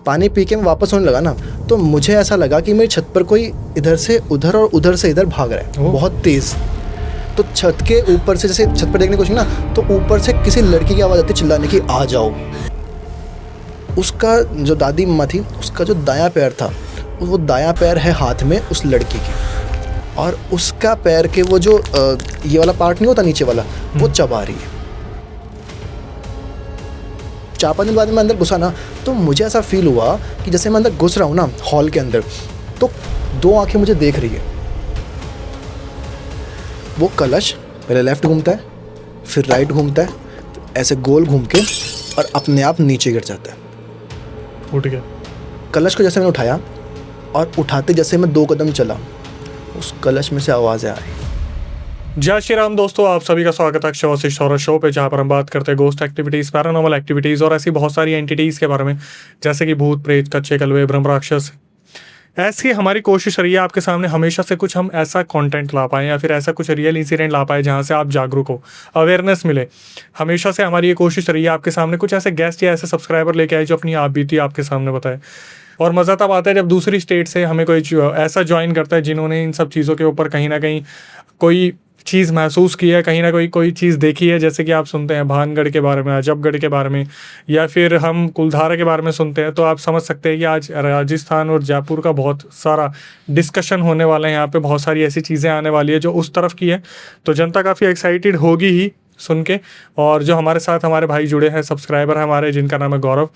पानी पी के मैं वापस होने लगा ना, तो मुझे ऐसा लगा कि मेरी छत पर कोई इधर से उधर और उधर से इधर भाग रहा है बहुत तेज़। तो छत के ऊपर से, जैसे छत पर देखने की कोशिश ना, तो ऊपर से किसी लड़की की आवाज़ आती चिल्लाने की, आ जाओ। उसका जो दादी मम्मा थी, उसका जो दायां पैर था, वो दायां पैर है हाथ में उस लड़की के, और उसका पैर के वो जो ये वाला पार्ट नहीं होता नीचे वाला, वो चबा रही है। 4-5 दिन बाद मैं अंदर घुसा ना, तो मुझे ऐसा फील हुआ कि जैसे मैं अंदर घुस रहा हूँ ना हॉल के अंदर, तो 2 आंखें मुझे देख रही है। वो कलश पहले लेफ्ट घूमता है, फिर राइट घूमता है, ऐसे गोल घूम के, और अपने आप नीचे गिर जाता है। उठ गया कलश को जैसे मैंने उठाया, और उठाते जैसे मैं 2 कदम चला, उस कलश में से आवाज़ें आ रही। जय श्री राम दोस्तों, आप सभी का स्वागत है अक्षय हॉरर शो पे, जहाँ पर हम बात करते हैं गोस्ट एक्टिविटीज़, पैरानॉर्मल एक्टिविटीज़ और ऐसी बहुत सारी एंटिटीज़ के बारे में, जैसे कि भूत प्रेत, कच्चे कलवे, ब्रह्म राक्षस। ऐसी हमारी कोशिश रही है आपके सामने हमेशा से कुछ हम ऐसा कंटेंट ला पाएँ या फिर ऐसा कुछ रियल इंसिडेंट ला पाए जहाँ से आप जागरूक हो, अवेयरनेस मिले। हमेशा से हमारी ये कोशिश रही है आपके सामने कुछ ऐसे गेस्ट या ऐसे सब्सक्राइबर लेके आए जो अपनी आप बीती आपके सामने बताए। और मज़ा तब आता है जब दूसरी स्टेट से हमें कोई ऐसा ज्वाइन करता है जिन्होंने इन सब चीज़ों के ऊपर कहीं ना कहीं कोई चीज़ महसूस की है, कहीं ना कोई चीज़ देखी है। जैसे कि आप सुनते हैं भानगढ़ के बारे में, अजबगढ़ के बारे में, या फिर हम कुलधारा के बारे में सुनते हैं, तो आप समझ सकते हैं कि आज राजस्थान और जयपुर का बहुत सारा डिस्कशन होने वाला है। यहाँ पे बहुत सारी ऐसी चीज़ें आने वाली है जो उस तरफ की है, तो जनता काफ़ी एक्साइटेड होगी ही सुन के। और जो हमारे साथ हमारे भाई जुड़े हैं, सब्सक्राइबर हैं हमारे, जिनका नाम है गौरव,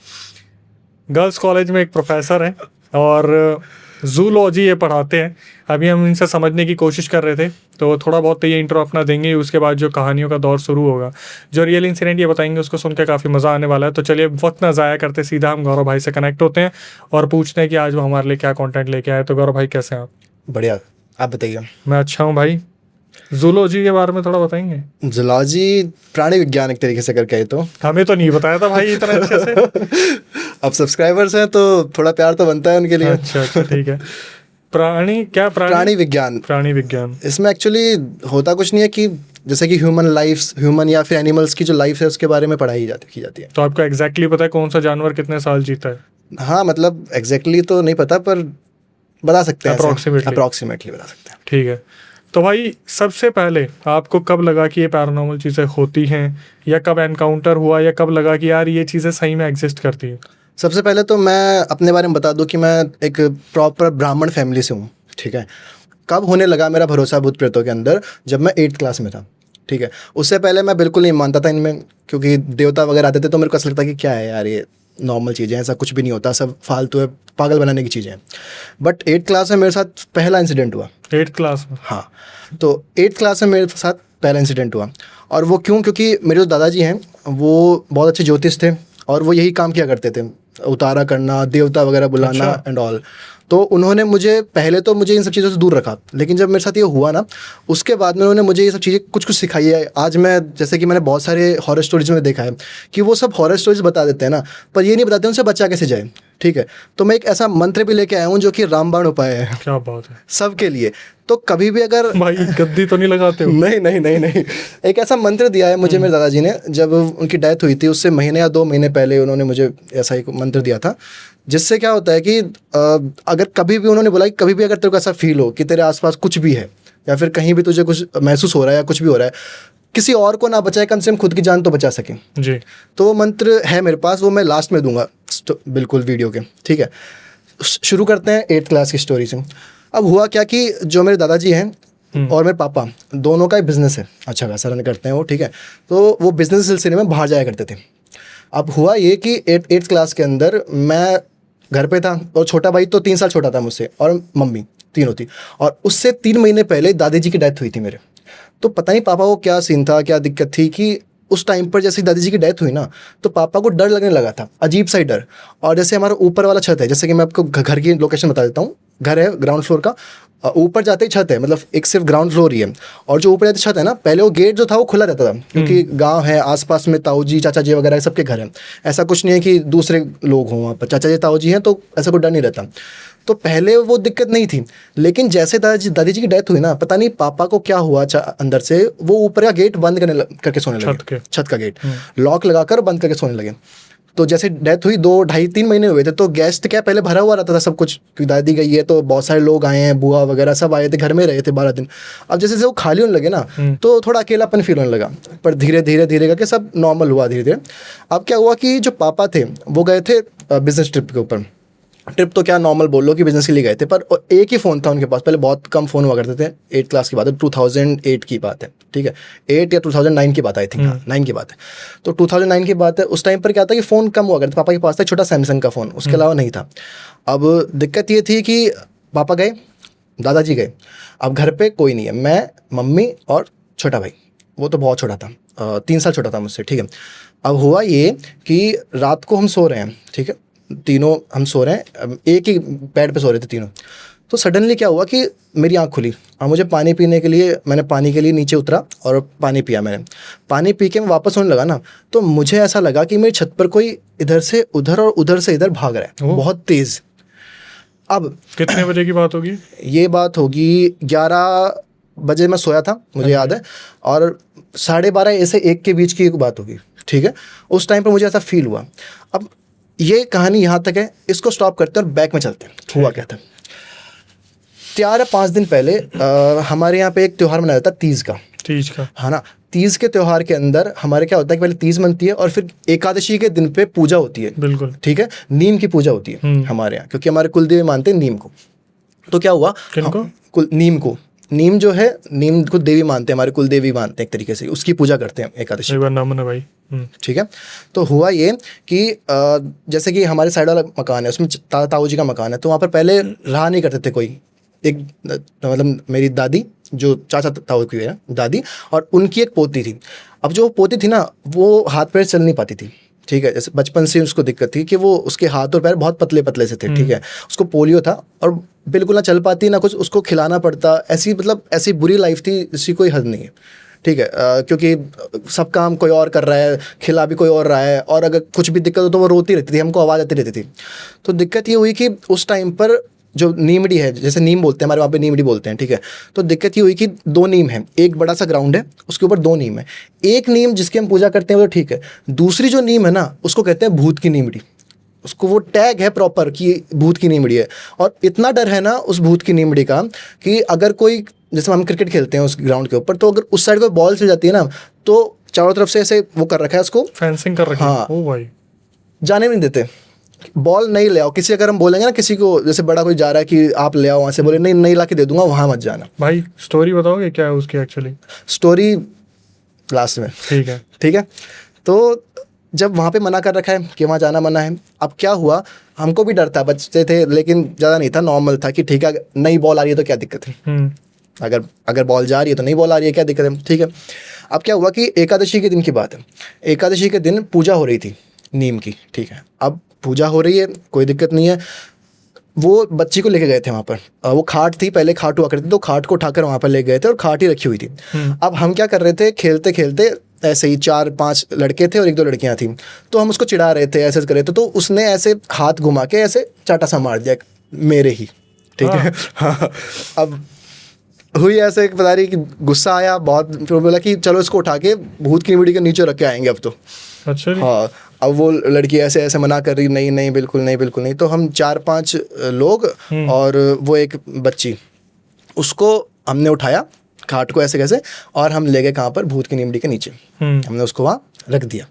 गर्ल्स कॉलेज में एक प्रोफेसर हैं और जूलॉजी ये पढ़ाते हैं। अभी हम इनसे समझने की कोशिश कर रहे थे, तो थोड़ा बहुत तो ये इंट्रो अपना देंगे, उसके बाद जो कहानियों का दौर शुरू होगा, जो रियल इंसिडेंट ये बताएंगे, उसको सुन के काफ़ी मज़ा आने वाला है। तो चलिए वक्त ना ज़ाया करते, सीधा हम गौरव भाई से कनेक्ट होते हैं और पूछते हैं कि आज वो हमारे लिए क्या कॉन्टेंट लेके आए। तो गौरव भाई कैसे हैं आप? बढ़िया, आप बताइए। मैं अच्छा हूँ भाई। जूलॉजी के बारे में थोड़ा बताएंगे? जूलॉजी प्राणी विज्ञान एक तरीके से करके है, तो हमें तो नहीं बताया था भाई इतना अच्छे से। अब सब्सक्राइबर्स हैं तो थोड़ा प्यार तो बनता है उनके लिए। अच्छा ठीक है। प्राणी विज्ञान। प्राणी विज्ञान। इसमें एक्चुअली होता कुछ नहीं है कि जैसे कि ह्यूमन या फिर एनिमल्स की जो लाइफ है उसके बारे में पढ़ाई की जाती है। तो आपको एग्जैक्टली पता है कौन सा जानवर कितने साल जीता है? हाँ, मतलब एग्जैक्टली तो नहीं पता, पर बता सकते हैं, अप्रॉक्सीमेटली बता सकते हैं। ठीक है। तो भाई सबसे पहले आपको कब लगा कि ये पैरानॉर्मल चीज़ें होती हैं, या कब एनकाउंटर हुआ, या कब लगा कि यार ये चीज़ें सही में एग्जिस्ट करती हैं? सबसे पहले तो मैं अपने बारे में बता दूं कि मैं एक प्रॉपर ब्राह्मण फैमिली से हूँ, ठीक है। कब होने लगा मेरा भरोसा भूत प्रेतों के अंदर? जब मैं 8th क्लास में था, ठीक है। उससे पहले मैं बिल्कुल नहीं मानता था इनमें, क्योंकि देवता वगैरह आते थे तो मेरे को ऐसा लगता कि क्या है यार, ये नॉर्मल चीज़ें, ऐसा कुछ भी नहीं होता, सब फालतू है, पागल बनाने की चीज़ें हैं। बट 8th क्लास में मेरे साथ पहला इंसिडेंट हुआ। 8th क्लास में? हाँ, तो 8th क्लास में मेरे साथ पहला इंसिडेंट हुआ। और वो क्यों? क्योंकि मेरे जो दादाजी हैं वो बहुत अच्छे ज्योतिष थे, और वो यही काम किया करते थे, उतारा करना, देवता वगैरह बुलाना एंड ऑल। तो उन्होंने मुझे पहले तो मुझे इन सब चीज़ों से दूर रखा, लेकिन जब मेरे साथ ये हुआ ना, उसके बाद में उन्होंने मुझे ये सब चीज़ें कुछ कुछ सिखाई है। आज मैं, जैसे कि मैंने बहुत सारे हॉरर स्टोरीज में देखा है कि वो सब हॉरर स्टोरीज बता देते हैं ना, पर ये नहीं बताते उनसे बच्चा कैसे जाए, ठीक है। तो मैं एक ऐसा मंत्र भी लेके आया हूँ जो कि रामबाण उपाय है। क्या बात है! सबके लिए। तो कभी भी अगर भाई गद्दी तो नहीं लगाते हो? नहीं, एक ऐसा मंत्र दिया है मुझे मेरे दादाजी ने, जब उनकी डेथ हुई थी उससे महीने या 2 महीने पहले उन्होंने मुझे ऐसा एक मंत्र दिया था, जिससे क्या होता है कि अगर कभी भी उन्होंने बोला कि कभी भी अगर तेरे को ऐसा फील हो कि तेरे आसपास कुछ भी है, या फिर कहीं भी तुझे कुछ महसूस हो रहा है या कुछ भी हो रहा है, किसी और को ना बचाए, कम से कम खुद की जान तो बचा सके जी। तो वो मंत्र है मेरे पास, वो मैं लास्ट में दूंगा बिल्कुल वीडियो के, ठीक है। शुरू करते हैं 8th क्लास की स्टोरी से। अब हुआ क्या कि जो मेरे दादाजी हैं और मेरे पापा दोनों का एक बिज़नेस है, अच्छा खासा रन करते हैं वो, ठीक है। तो वो बिज़नेस सिलसिले में बाहर जाया करते थे। अब हुआ ये कि 8th क्लास के अंदर मैं घर पे था, और छोटा भाई तो 3 साल छोटा था मुझसे, और मम्मी, तीनों थी। और उससे 3 महीने पहले दादी जी की डेथ हुई थी मेरे। तो पता नहीं पापा को क्या सीन था, क्या दिक्कत थी कि उस टाइम पर जैसे दादी जी की डेथ हुई ना, तो पापा को डर लगने लगा था, अजीब सा ही डर। और जैसे हमारा ऊपर वाला छत है, जैसे कि मैं आपको घर की लोकेशन बता देता हूँ, घर है ग्राउंड फ्लोर का, ऊपर जाते ही छत है, मतलब एक सिर्फ ग्राउंड फ्लोर ही है। और जो ऊपर जाते छत है ना, पहले वो गेट जो था वो खुला रहता था, क्योंकि गांव है, आसपास में ताऊ जी चाचा जी वगैरह सबके घर हैं। ऐसा कुछ नहीं है कि दूसरे लोग हों वहाँ पर, चाचा जी ताऊ जी हैं, तो ऐसा कोई डर नहीं रहता। तो पहले वो दिक्कत नहीं थी, लेकिन जैसे दादी जी की डेथ हुई ना, पता नहीं पापा को क्या हुआ अंदर से, वो ऊपर का गेट बंद करके सोने लगे, छत का गेट लॉक लगाकर बंद करके सोने लगे। तो जैसे डेथ हुई 2 ढाई 3 महीने हुए थे, तो गेस्ट क्या पहले भरा हुआ रहता था सब कुछ, कि दादी गई है तो बहुत सारे लोग आए हैं, बुआ वगैरह सब आए थे, घर में रहे थे 12 दिन। अब जैसे जैसे वो खाली होने लगे ना, तो थोड़ा अकेलापन फील होने लगा, पर धीरे धीरे धीरे करके सब नॉर्मल हुआ धीरे धीरे। अब क्या हुआ कि जो पापा थे वो गए थे बिजनेस ट्रिप के ऊपर। ट्रिप तो क्या नॉर्मल बोल लो कि बिजनेस के लिए गए थे, पर एक ही फ़ोन था उनके पास। पहले बहुत कम फ़ोन हुआ करते थे, 8th क्लास की बात है, 2008 की बात है, ठीक है, 8 या 2009 की बात आई थिंक, 9 की बात है। तो 2009 की बात है, उस टाइम पर क्या था कि फ़ोन कम हुआ करता, पापा के पास था छोटा सैमसंग का फ़ोन, उसके अलावा नहीं था। अब दिक्कत ये थी कि पापा गए, दादाजी गए, अब घर पे कोई नहीं है, मैं, मम्मी और छोटा भाई, वो तो बहुत छोटा था, 3 साल छोटा था मुझसे, ठीक है। अब हुआ ये कि रात को हम सो रहे हैं, ठीक है, तीनों हम सो रहे हैं, एक ही बेड पे सो रहे थे तीनों। तो सडनली क्या हुआ कि मेरी आँख खुली और मुझे पानी पीने के लिए, मैंने पानी के लिए नीचे उतरा और पानी पिया। मैंने पानी पी के मैं वापस होने लगा ना, तो मुझे ऐसा लगा कि मेरी छत पर कोई इधर से उधर और उधर से इधर भाग रहा है बहुत तेज़। अब कितने बजे की बात होगी? ये बात होगी 11 बजे मैं सोया था, मुझे याद है, और 12:30 ऐसे 1 के बीच की एक बात होगी, ठीक है। उस टाइम पर मुझे ऐसा फील हुआ। अब ये कहानी यहाँ तक है, इसको स्टॉप करते हैं और बैक में चलते हैं। हुआ क्या था, 4 या 5 दिन पहले हमारे यहाँ पे एक त्यौहार मनाया जाता है, तीज का। तीज का, हाँ ना। तीज के त्यौहार के अंदर हमारे क्या होता है कि पहले तीज मनती है और फिर एकादशी के दिन पे पूजा होती है, बिल्कुल, ठीक है, नीम की पूजा होती है हमारे यहाँ, क्योंकि हमारे कुलदेवी मानते हैं नीम को। तो क्या हुआ, किनको? नीम को, नीम जो है, नीम को देवी मानते हैं, हमारे कुल देवी मानते हैं एक तरीके से, उसकी पूजा करते हैं एकादशी। एक बार नाम है भाई। ठीक है। तो हुआ ये कि जैसे कि हमारे साइड वाला मकान है, उसमें ताऊ जी का मकान है, तो वहाँ पर पहले रहा नहीं करते थे कोई, एक मतलब मेरी दादी जो चाचा ताऊ की है दादी, और उनकी एक पोती थी। अब जो पोती थी ना, वो हाथ पैर चल नहीं पाती थी, ठीक है, जैसे बचपन से उसको दिक्कत थी कि वो, उसके हाथ और पैर बहुत पतले पतले से थे, ठीक है, उसको पोलियो था और बिल्कुल ना चल पाती ना कुछ, उसको खिलाना पड़ता, ऐसी मतलब ऐसी बुरी लाइफ थी जिसकी कोई हद नहीं है, ठीक है। क्योंकि सब काम कोई और कर रहा है, खिला भी कोई और रहा है, और अगर कुछ भी दिक्कत हो तो वो रोती रहती थी, हमको आवाज़ आती रहती थी। तो दिक्कत ये हुई कि उस टाइम पर जो नीमड़ी है, जैसे नीम बोलते हैं हमारे वहाँ पे नीमड़ी बोलते हैं, ठीक है। तो दिक्कत ये हुई कि 2 नीम है, एक बड़ा सा ग्राउंड है, उसके ऊपर 2 नीम है। एक नीम जिसकी हम पूजा करते हैं वो तो ठीक है, दूसरी जो नीम है ना, उसको कहते हैं भूत की नीमड़ी। उसको वो टैग है प्रॉपर कि भूत की नीमड़ी है, और इतना डर है ना उस भूत की नीमड़ी का कि अगर कोई, जैसे हम क्रिकेट खेलते हैं उस ग्राउंड के ऊपर, तो अगर उस साइड कोई बॉल चल जाती है ना, तो चारों तरफ से ऐसे वो कर रखा है, उसको फेंसिंग कर रखी है। हाँ, ओ भाई, जाने भी नहीं देते, बॉल नहीं ले आओ। किसी अगर हम बोलेंगे ना किसी को, जैसे बड़ा कोई जा रहा है कि आप ले आओ वहाँ से, बोले नहीं नहीं ला के दे दूंगा, वहाँ मत जाना। भाई स्टोरी बताओगे क्या है उसकी एक्चुअली? स्टोरी लास्ट में, ठीक है, ठीक है। तो जब वहाँ पे मना कर रखा है कि वहाँ जाना मना है, अब क्या हुआ, हमको भी डर था, बच्चे थे, लेकिन ज़्यादा नहीं था, नॉर्मल था कि ठीक है, नई बॉल आ रही है तो क्या दिक्कत है, अगर बॉल जा रही है तो नई बॉल आ रही है, क्या दिक्कत है, ठीक है। अब क्या हुआ कि एकादशी के दिन की बात है, एकादशी के दिन पूजा हो रही थी नीम की, ठीक है। अब पूजा हो रही है, कोई दिक्कत नहीं है, वो बच्ची को लेके गए थे वहाँ पर, वो खाट थी, पहले खाट हुआ करती थी, तो खाट को उठाकर वहाँ पर ले गए थे और खाट ही रखी हुई थी। अब हम क्या कर रहे थे, खेलते खेलते ऐसे ही 4-5 लड़के थे और 1-2 लड़कियाँ थी, तो हम उसको चिढ़ा रहे थे, ऐसे कर रहे थे, तो उसने ऐसे हाथ घुमा के ऐसे चाटा सा मार दिया मेरे ही, ठीक है। हाँ। अब हुई ऐसे, पता नहीं कि गुस्सा आया बहुत, फिर बोला कि चलो इसको उठा के भूत की नीमड़ी के नीचे रख के आएंगे अब तो। अच्छा, हाँ। अब वो लड़की ऐसे ऐसे मना कर रही, नहीं नहीं बिल्कुल नहीं बिल्कुल नहीं, तो हम 4-5 लोग और वो एक बच्ची, उसको हमने उठाया खाट को ऐसे कैसे, और हम ले गए कहाँ पर, भूत की नीमड़ी के नीचे, हमने उसको वहाँ रख दिया।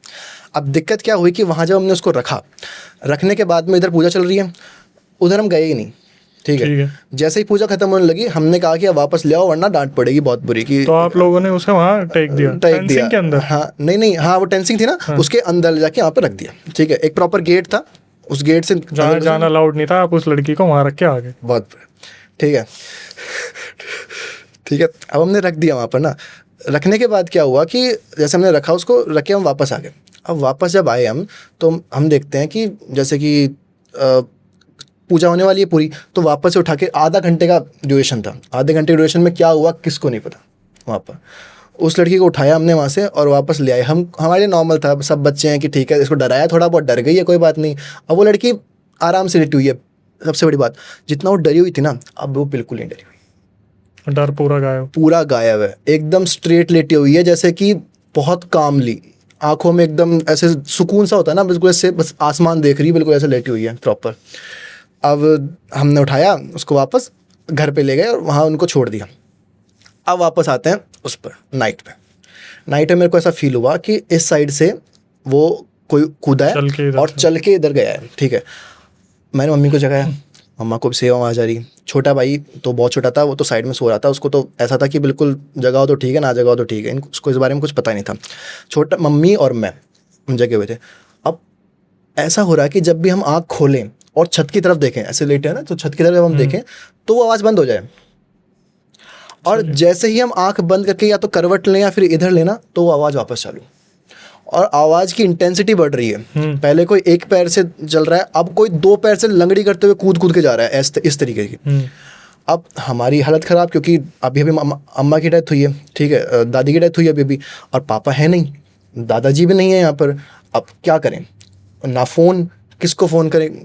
अब दिक्कत क्या हुई कि वहाँ जब हमने उसको रखा, रखने के बाद में इधर पूजा चल रही है, उधर हम गए ही नहीं, ठीक है। जैसे ही पूजा खत्म होने लगी, हमने कहा कि अब वापस ले आओ वरना डांट पड़ेगी बहुत बुरी की। तो आप लोगों ने उसे वहाँ टेक दिया के अंदर? हाँ, नहीं, हाँ वो टेंसिंग थी ना, उसके अंदर ले जाके यहाँ पर रख दिया, ठीक है। एक प्रॉपर गेट था, उस गेट से जाना अलाउड नहीं था, आप उस लड़की को वहाँ रख के आ गए। बहुत, ठीक है, ठीक है। अब हमने रख दिया वहाँ पर ना, रखने के बाद क्या हुआ कि जैसे हमने रखा, उसको रख के हम वापस आ गए। अब वापस जब आए हम, तो हम देखते हैं कि जैसे कि पूजा होने वाली है पूरी, तो वापस से उठा के आधा घंटे का ड्यूरेशन था, आधे घंटे ड्यूरेशन में क्या हुआ किसको नहीं पता। वहाँ पर उस लड़की को उठाया हमने वहाँ से और वापस ले आए। हमारे लिए नॉर्मल था, सब बच्चे हैं कि ठीक है, इसको डराया, थोड़ा बहुत डर गई है, कोई बात नहीं। अब वो लड़की आराम से लेटी हुई है, सबसे बड़ी बात, जितना वो डरी हुई थी ना, अब वो बिल्कुल नहीं डरी हुई, डर पूरा गायब, पूरा गायब है, एकदम स्ट्रेट लेटी हुई है, जैसे कि बहुत कामली। आंखों में एकदम ऐसे सुकून सा होता है ना, बिल्कुल ऐसे बस आसमान देख रही है, बिल्कुल ऐसे लेटी हुई है प्रॉपर। अब हमने उठाया उसको, वापस घर पे ले गए और वहाँ उनको छोड़ दिया। अब वापस आते हैं उस पर नाइट में मेरे को ऐसा फील हुआ कि इस साइड से वो कोई कूदा है और चल के इधर गया है, ठीक है। मैंने मम्मी को जगाया, मम्मा को भी सेवा आवाज़ आ रही। छोटा भाई तो बहुत छोटा था, वो तो साइड में सो रहा था, उसको तो ऐसा था कि बिल्कुल जगाओ तो ठीक है, ना जगाओ तो ठीक है, उसको इस बारे में कुछ पता नहीं था। छोटा मम्मी और मैं जगे हुए थे। अब ऐसा हो रहा है कि जब भी हम आँख खोलें और छत की तरफ देखें, ऐसे लेटे हैं ना, तो छत की तरफ जब हम देखें तो वो आवाज़ बंद हो जाए, और जैसे ही हम आँख बंद करके या तो करवट लें या फिर इधर लेना, तो वो आवाज़ वापस चालू, और आवाज़ की इंटेंसिटी बढ़ रही है। पहले कोई एक पैर से चल रहा है, अब कोई 2 पैर से लंगड़ी करते हुए कूद के जा रहा है, इस तरीके की। अब हमारी हालत ख़राब, क्योंकि अभी अम्मा की डेथ हुई है, ठीक है, दादी की डेथ हुई है अभी, और पापा है नहीं, दादाजी भी नहीं है यहाँ पर। अब क्या करें, ना फ़ोन, किसको फ़ोन करें।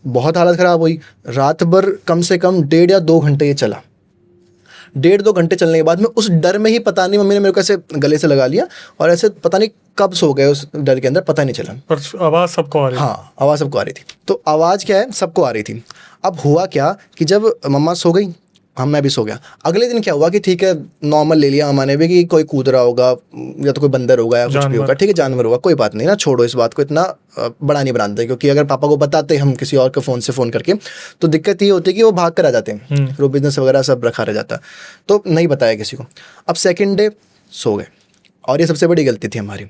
बहुत हालत ख़राब हुई। रात भर कम से कम 1.5 या 2 घंटे ये चला। 1.5-2 घंटे चलने के बाद में उस डर में ही, पता नहीं, मम्मी ने मेरे को ऐसे गले से लगा लिया और ऐसे पता नहीं कब सो गए उस डर के अंदर, पता नहीं चला। पर आवाज़ सबको आ रही थी। हाँ, आवाज़ सबको आ रही थी। तो आवाज़ क्या है, सबको आ रही थी। अब हुआ क्या कि जब मम्मा सो गई, मैं भी सो गया। अगले दिन क्या हुआ कि ठीक है, नॉर्मल ले लिया हमारे भी कि कोई कूद रहा होगा या तो कोई बंदर होगा या कुछ भी होगा, ठीक है, जानवर होगा, कोई बात नहीं ना, छोड़ो इस बात को, इतना बड़ा नहीं बनाते, क्योंकि अगर पापा को बताते हम किसी और के फ़ोन से फ़ोन करके, तो दिक्कत ये होती है कि वो भाग कर आ जाते हैं, फिर वो बिजनेस वगैरह सब रखा रह जाता। तो नहीं बताया किसी को। अब सेकेंड डे सो गए, और ये सबसे बड़ी गलती थी हमारी।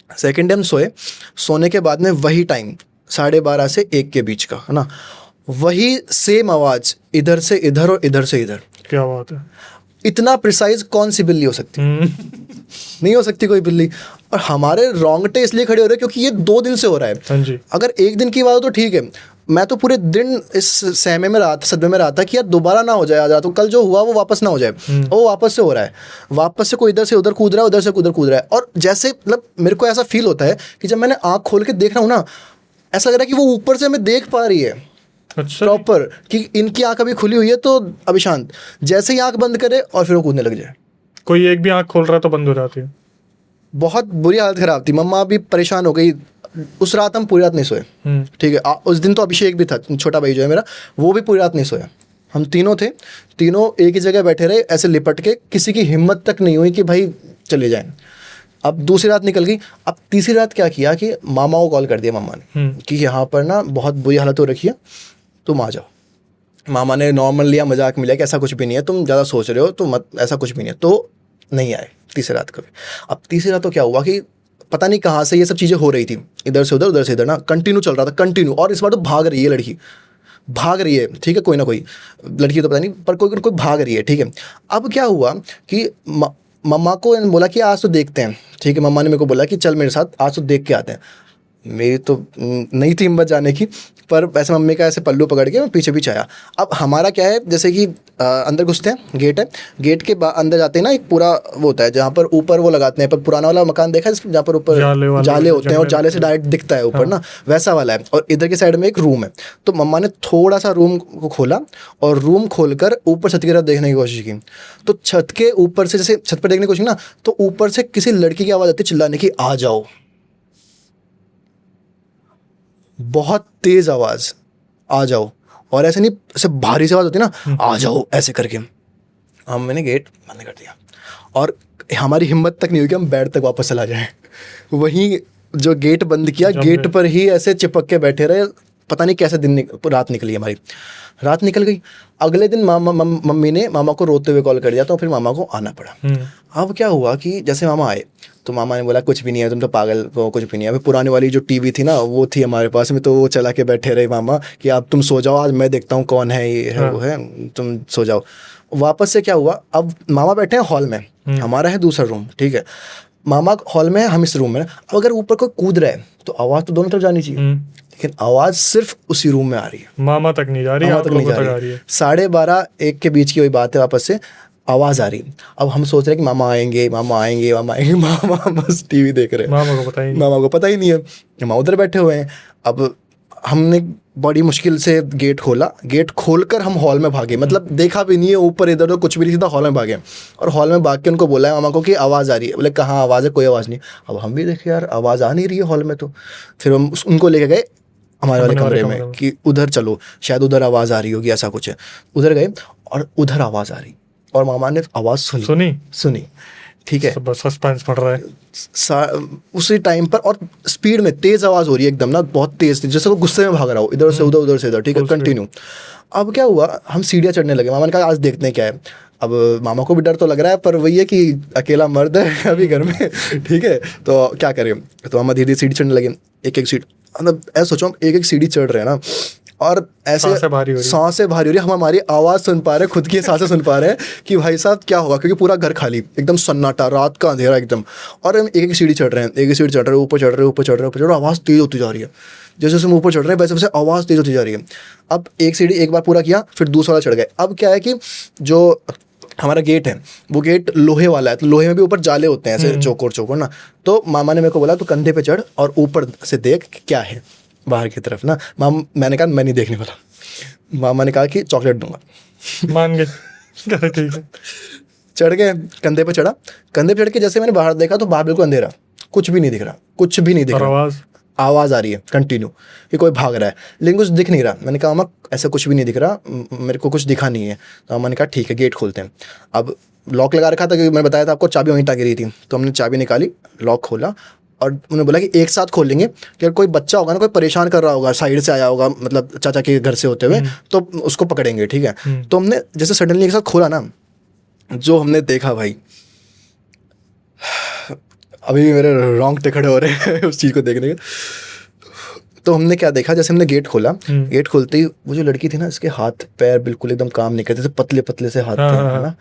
सेकेंड डे हम सोने के बाद में वही टाइम 12:30 से 1 के बीच का, है ना, वही सेम आवाज़ इधर से इधर और इधर से इधर। क्या बात है। इतना प्रिसाइज कौन सी बिल्ली हो सकती है? नहीं हो सकती कोई बिल्ली। और हमारे रोंगटे इसलिए खड़े हो रहे हैं क्योंकि ये 2 दिन से हो रहा है। हाँ जी। अगर एक दिन की बात हो तो ठीक है, मैं तो पूरे दिन इस सहमे में रहा था, सदमे में रहा था कि यार दोबारा ना हो जाए आज रात को, कल जो हुआ वो वापस ना हो जाए। वो वापस से हो रहा है, वापस से कोई इधर से उधर कूद रहा है, उधर से उधर कूद रहा है। और जैसे मतलब मेरे को ऐसा फील होता है कि जब मैंने आँख खोल के देख रहा हूँ ना, ऐसा लग रहा है कि वो ऊपर से हमें देख पा रही है प्रॉपर, कि इनकी आंख अभी खुली हुई है तो अभी शांत, जैसे ही आंख बंद करे और फिर वो कूदने लग जाए। कोई एक भी आंख खोल रहा है तो बंद हो जाती है। बहुत बुरी हालत खराब थी, मम्मा भी परेशान हो गई। उस रात हम पूरी रात नहीं सोए, ठीक है। उस दिन तो अभिषेक भी था, छोटा भाई जो है मेरा, वो भी पूरी रात नहीं सोया। हम तीनों थे, तीनों एक ही जगह बैठे रहे ऐसे लिपट के, किसी की हिम्मत तक नहीं हुई कि भाई चले जाएं। अब दूसरी रात निकल गई। अब तीसरी रात क्या किया कि मामा को कॉल कर दिया मम्मा ने कि यहाँ पर ना बहुत बुरी हालत हो रखी है, तुम आ जाओ। मामा ने नॉर्मल लिया, मजाक मिला कि ऐसा कुछ भी नहीं है, तुम ज़्यादा सोच रहे हो, तो मत, ऐसा कुछ भी नहीं है। तो नहीं आए तीसरी रात कभी। अब तीसरी रात तो क्या हुआ कि पता नहीं कहाँ से ये सब चीज़ें हो रही थी, इधर से उधर, उधर से इधर ना, कंटिन्यू चल रहा था, कंटिन्यू। और इस बार तो भाग रही है लड़की, भाग रही है, ठीक है, कोई ना कोई लड़की तो पता नहीं, पर कोई कोई भाग रही है, ठीक है। अब क्या हुआ कि मम्मा को बोला कि आज तो देखते हैं, ठीक है। मम्मा ने मेरे को बोला कि चल मेरे साथ आज तो देख के आते हैं। मेरी तो नहीं थी हिम्मत जाने की, पर ऐसे मम्मी का ऐसे पल्लू पकड़ के मैं पीछे पीछे आया। अब हमारा क्या है, जैसे कि अंदर घुसते हैं, गेट है, गेट के अंदर जाते हैं ना, एक पूरा वो होता है जहाँ पर ऊपर वो लगाते हैं, पर पुराना वाला मकान देखा है जहाँ पर ऊपर जाले होते हैं और जाले से डायरेक्ट दिखता है ऊपर ना, वैसा वाला है। और इधर की साइड में एक रूम है। तो मम्मा ने थोड़ा सा रूम को खोला और रूम खोलकर ऊपर छत की तरफ देखने की कोशिश की। तो छत के ऊपर से, जैसे छत पर देखने की कोशिश ना, तो ऊपर से किसी लड़की की आवाज़ आती है चिल्लाने की, आ जाओ। बहुत तेज आवाज, आ जाओ। और ऐसे नहीं, ऐसे भारी सी आवाज होती है ना, आ जाओ, ऐसे करके मैंने गेट बंद कर दिया। और हमारी हिम्मत तक नहीं हुई कि हम बेड तक वापस चला जाएं। वहीं जो गेट बंद किया, गेट पर ही ऐसे चिपक के बैठे रहे। पता नहीं कैसे रात निकली हमारी, रात निकल गई। अगले दिन मम्मी ने मामा को रोते हुए कॉल कर दिया, तो फिर मामा को आना पड़ा। अब क्या हुआ कि जैसे मामा आए तो मामा ने बोला कुछ भी नहीं है, तुम तो पागल हो, कुछ भी नहीं है। अभी पुरानी वाली जो टीवी थी ना, वो थी हमारे पास में, तो वो चला के बैठे रहे मामा कि अब तुम सो जाओ, आज मैं देखता हूँ कौन है, ये है, वो है, तुम सो जाओ। वापस से क्या हुआ, अब मामा बैठे हैं हॉल में, हमारा है दूसरा रूम, ठीक है। मामा हॉल में है, हम इस रूम में। अब अगर ऊपर कोई कूद रहा है तो आवाज़ तो दोनों तरफ जानी चाहिए, लेकिन आवाज़ सिर्फ उसी रूम में आ रही है, मामा तक नहीं जा रही, मामा तक नहीं जा रही है। 12:30-1 के बीच की वही बात है, वापस से आवाज़ आ रही। अब हम सोच रहे हैं कि मामा आएंगे, मामा आएंगे, मामा आएंगे। मामा बस टीवी देख रहे हैं, मामा को पता ही नहीं, मामा को पता ही नहीं है, मामा उधर बैठे हुए हैं। अब हमने बड़ी मुश्किल से गेट खोला, गेट खोलकर हम हॉल में भागे, मतलब देखा भी नहीं है ऊपर इधर कुछ भी नहीं, सीधा हॉल में भागे। और हॉल में भाग के उनको बोला है मामा को कि आवाज़ आ रही है। बोले कहाँ आवाज़ है, कोई आवाज़ नहीं। अब हम भी देखे यार आवाज़ आ नहीं रही है हॉल में, तो फिर हम उनको लेके गए हमारे वाले कमरे में कि उधर चलो, शायद उधर आवाज़ आ रही होगी, ऐसा कुछ है। उधर गए और उधर आवाज़ आ रही, और मामा ने आवाज़ सुनी। ठीक है, बस सस्पेंस पड़ रहा है उसी टाइम पर, और स्पीड में तेज़ आवाज़ हो रही है एकदम ना, बहुत तेज़ थी, जैसे वो गुस्से में भाग रहा हो, इधर से उधर, उधर से इधर। ठीक है, कंटिन्यू। अब क्या हुआ, हम सीढ़ियाँ चढ़ने लगे। मामा ने कहा आज देखते हैं क्या है। अब मामा को भी डर तो लग रहा है, पर वही है कि अकेला मर्द है अभी घर में ठीक है, तो क्या करें। तो मामा धीरे धीरे सीढ़ी चढ़ने लगे, एक एक सीढ़ी, मतलब ऐसा सोचो हम एक एक सीढ़ी चढ़ रहे हैं ना, और ऐसे सांसें भारी हो रही है, हम हमारी आवाज़ सुन पा रहे हैं, खुद की सांसें सुन पा रहे हैं कि भाई साहब क्या होगा, क्योंकि पूरा घर खाली, एकदम सन्नाटा, रात का अंधेरा एकदम। और हम एक एक सीढ़ी चढ़ रहे हैं, एक एक सीढ़ी चढ़ रहे हैं, ऊपर चढ़ रहे हैं, ऊपर चढ़ रहे हैं, ऊपर चढ़ रहे हैं, आवाज़ तेज़ होती जा रही है। जैसे जैसे हम ऊपर चढ़ रहे हैं वैसे वैसे आवाज़ तेज़ होती जा रही है। अब एक सीढ़ी एक बार पूरा किया, फिर दूसरा वाला चढ़ गए। अब क्या है कि जो हमारा गेट है वो गेट लोहे वाला है, तो लोहे में भी ऊपर जाले होते हैं ऐसे चौकोर ना। तो मामा ने मेरे को बोला तो कंधे पे चढ़ और ऊपर से देख क्या है बाहर की तरफ ना। मैंने कहा मैं नहीं देखने वाला। मामा ने कहा कि चॉकलेट दूंगा, मान गए ठीक है। चढ़ गए, कंधे पे चढ़ा, कंधे पे चढ़ के जैसे मैंने बाहर देखा तो बाहर बिल्कुल अंधेरा, कुछ भी नहीं दिख रहा, कुछ भी नहीं दिख रहा। आवाज़ आ रही है कंटिन्यू कि कोई भाग रहा है, लेकिन कुछ दिख नहीं रहा। मैंने कहा मामा ऐसा कुछ भी नहीं दिख रहा, मेरे को कुछ दिखा नहीं है। तो मामा ने कहा ठीक है गेट खोलते हैं। अब लॉक लगा रखा था, क्योंकि मैंने बताया था आपको चाबी वहीं टाँगी रही थी, तो हमने चाबी निकाली, लॉक खोला, और उन्होंने बोला कि एक साथ खोल लेंगे कि अगर कोई बच्चा होगा ना, कोई परेशान कर रहा होगा, साइड से आया होगा, मतलब चाचा के घर से होते हुए, तो उसको पकड़ेंगे। ठीक है, तो हमने जैसे सडनली एक साथ खोला ना, जो हमने देखा भाई, अभी भी मेरे रोंगटे खड़े हो रहे हैं उस चीज़ को देखने के। तो हमने क्या देखा, जैसे हमने गेट खोला, गेट खोलते ही वो जो लड़की थी ना, इसके हाथ पैर बिल्कुल एकदम काम नहीं करते थे, पतले पतले से हाथ थे, है ना।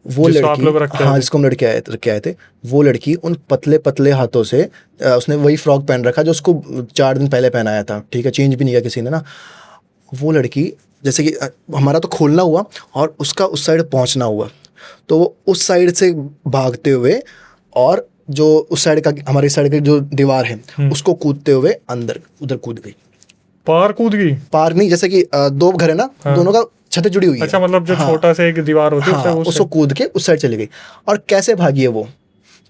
वो लड़की, हाँ जिसको हम लड़के आए थे, वो लड़की उन पतले पतले हाथों से, उसने वही फ्रॉक पहन रखा जो उसको 4 दिन पहले पहनाया था। ठीक है, चेंज भी नहीं किया किसी ने ना। वो लड़की जैसे कि हमारा तो खोलना हुआ और उसका उस साइड पहुंचना हुआ, तो वो उस साइड से भागते हुए, और जो उस साइड का, हमारी साइड की जो दीवार है उसको कूदते हुए अंदर उधर कूद गई। पार कूद गई? पार नहीं, जैसे कि 2 घर है ना, दोनों का छतें जुड़ी हुई है। अच्छा, मतलब जो छोटा सा एक दीवार होती है, उसको कूद के उस साइड चली गई। और कैसे भागी है वो,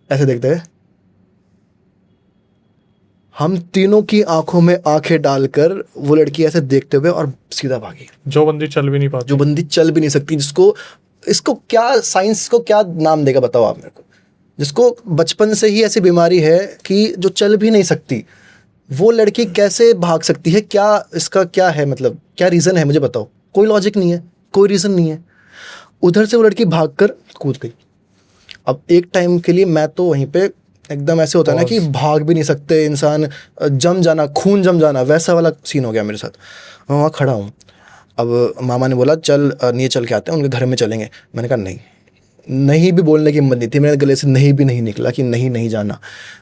ऐसे देखते हैं, हम तीनों की आंखों में आंखें डालकर वो लड़की ऐसे देखते हुए और सीधा भागी। जो बंदी चल भी नहीं पाती, जो बंदी चल भी नहीं सकती, जिसको, इसको क्या साइंस को क्या नाम देगा बताओ आप मेरे को, जिसको बचपन से ही ऐसी बीमारी है कि जो चल भी नहीं सकती, वो लड़की कैसे भाग सकती है? क्या इसका क्या है, मतलब क्या रीज़न है, मुझे बताओ। कोई लॉजिक नहीं है, कोई रीज़न नहीं है। उधर से वो लड़की भागकर कूद गई। अब एक टाइम के लिए मैं तो वहीं पे एकदम ऐसे होता है ना कि भाग भी नहीं सकते इंसान, जम जाना, खून जम जाना, वैसा वाला सीन हो गया मेरे साथ। मैं वहाँ खड़ा हूँ। अब मामा ने बोला चल नहीं चल के आते हैं, उनके घर में चलेंगे। मैंने कहा नहीं भी बोलने की हिम्मत नहीं थी मेरे गले से, नहीं भी नहीं निकला कि नहीं जाना।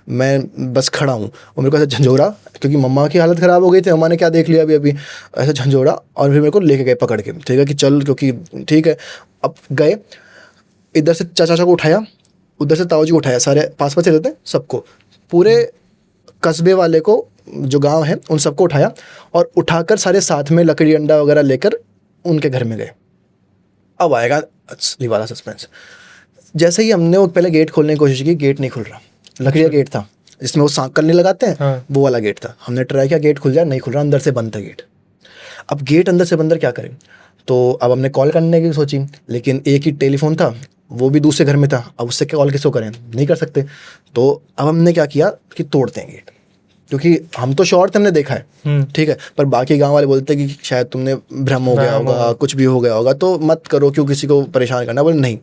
मैं बस खड़ा हूँ और मेरे को ऐसा झंझोड़ा, क्योंकि मम्मा की हालत ख़राब हो गई थी, मम्मा ने क्या देख लिया अभी ऐसा झंझोड़ा, और फिर मेरे को लेके गए पकड़ के। ठीक है कि चल, क्योंकि ठीक है। अब गए, इधर से चाचा को उठाया, उधर से ताऊ जी को उठाया, सारे पास पास रहते हैं सबको, पूरे कस्बे वाले को, जो गाँव है उन सबको उठाया, और उठाकर सारे साथ में लकड़ी अंडा वगैरह लेकर उनके घर में गए। अब आएगा असली वाला सस्पेंस। जैसे ही हमने वो पहले गेट खोलने की कोशिश की, गेट नहीं खुल रहा। लकड़ी का गेट था जिसमें वो सांकल नहीं लगाते हैं, हाँ। वो वाला गेट था। हमने ट्राई किया, गेट खुल जाए, नहीं खुल रहा, अंदर से बंद था गेट। अब गेट अंदर से बंद, क्या करें? तो अब हमने कॉल करने की सोची, लेकिन एक ही टेलीफोन था, वो भी दूसरे घर में था। अब उससे कॉल किसको करें, नहीं कर सकते। तो अब हमने क्या किया कि तोड़ते हैं गेट, क्योंकि हम तो श्योर थे, हमने देखा है। ठीक है, पर बाकी गांव वाले बोलते हैं कि शायद तुमने भ्रम हो गया होगा, कुछ भी हो गया होगा, तो मत करो, क्यों किसी को परेशान करना। बोले नहीं।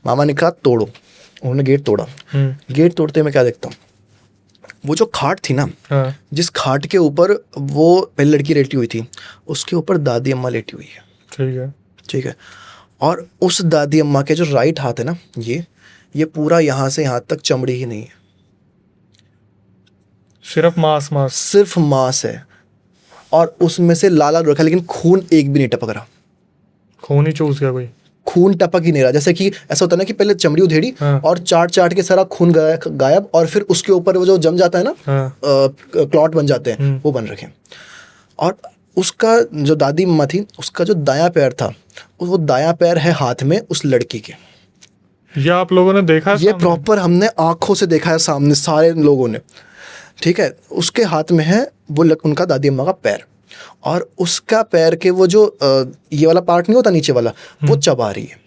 मामा ने कहा तोड़ो। उन्होंने गेट तोड़ा। गेट तोड़ते मैं क्या देखता हूँ, वो जो खाट थी ना, हाँ। जिस खाट के ऊपर वो पहले लड़की लेटी हुई थी, उसके ऊपर दादी अम्मा लेटी हुई है। ठीक है। और उस दादी अम्मा के जो राइट हाथ है ना, ये पूरा यहाँ से यहाँ तक चमड़ी ही नहीं है, सिर्फ मांस है। और उसमें से लाल लाल रखा, लेकिन खून एक भी नहीं टपक रहा। खून ही चूस गया कोई? खून टपक ही नहीं रहा। जैसे कि ऐसा होता है ना कि पहले चमड़ी उधेड़ी, हाँ। और चाट के सारा खून गायब, और फिर उसके ऊपर वो जो जम जाता है ना, हाँ। क्लॉट बन जाते हैं, वो बन रखे। और उसका जो दादी अम्मा थी, उसका जो दायां पैर था, वो दायां पैर है हाथ में उस लड़की के। ये आप लोगों ने देखा है ये सामने? प्रॉपर हमने आंखों से देखा है सामने सारे लोगों ने, ठीक है। उसके हाथ में है वो उनका दादी अम्मा का पैर, और उसका पैर के वो जो ये वाला पार्ट नहीं होता नीचे वाला, वो चबा रही है।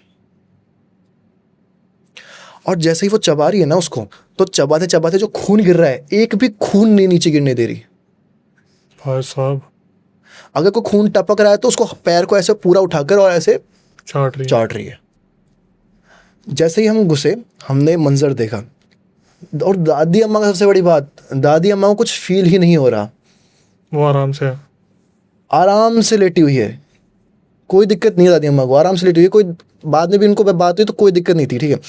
और जैसे ही वो चबा रही है ना उसको, तो चबाते चबाते जो खून गिर रहा है, एक भी खून नहीं नीचे गिरने दे रही। भाई साहब, अगर कोई खून टपक रहा है तो उसको पैर को ऐसे पूरा उठाकर और ऐसे चाट रही है। जैसे ही हम घुसे, हमने मंजर देखा, और दादी अम्मा का सबसे बड़ी बात, दादी अम्मा को कुछ फील ही नहीं हो रहा। वो आराम से लेटी हुई है, कोई दिक्कत नहीं है दादी अम्मा को, आराम से लेटी हुई है। कोई बाद में भी इनको बात हुई तो कोई दिक्कत नहीं थी, ठीक है।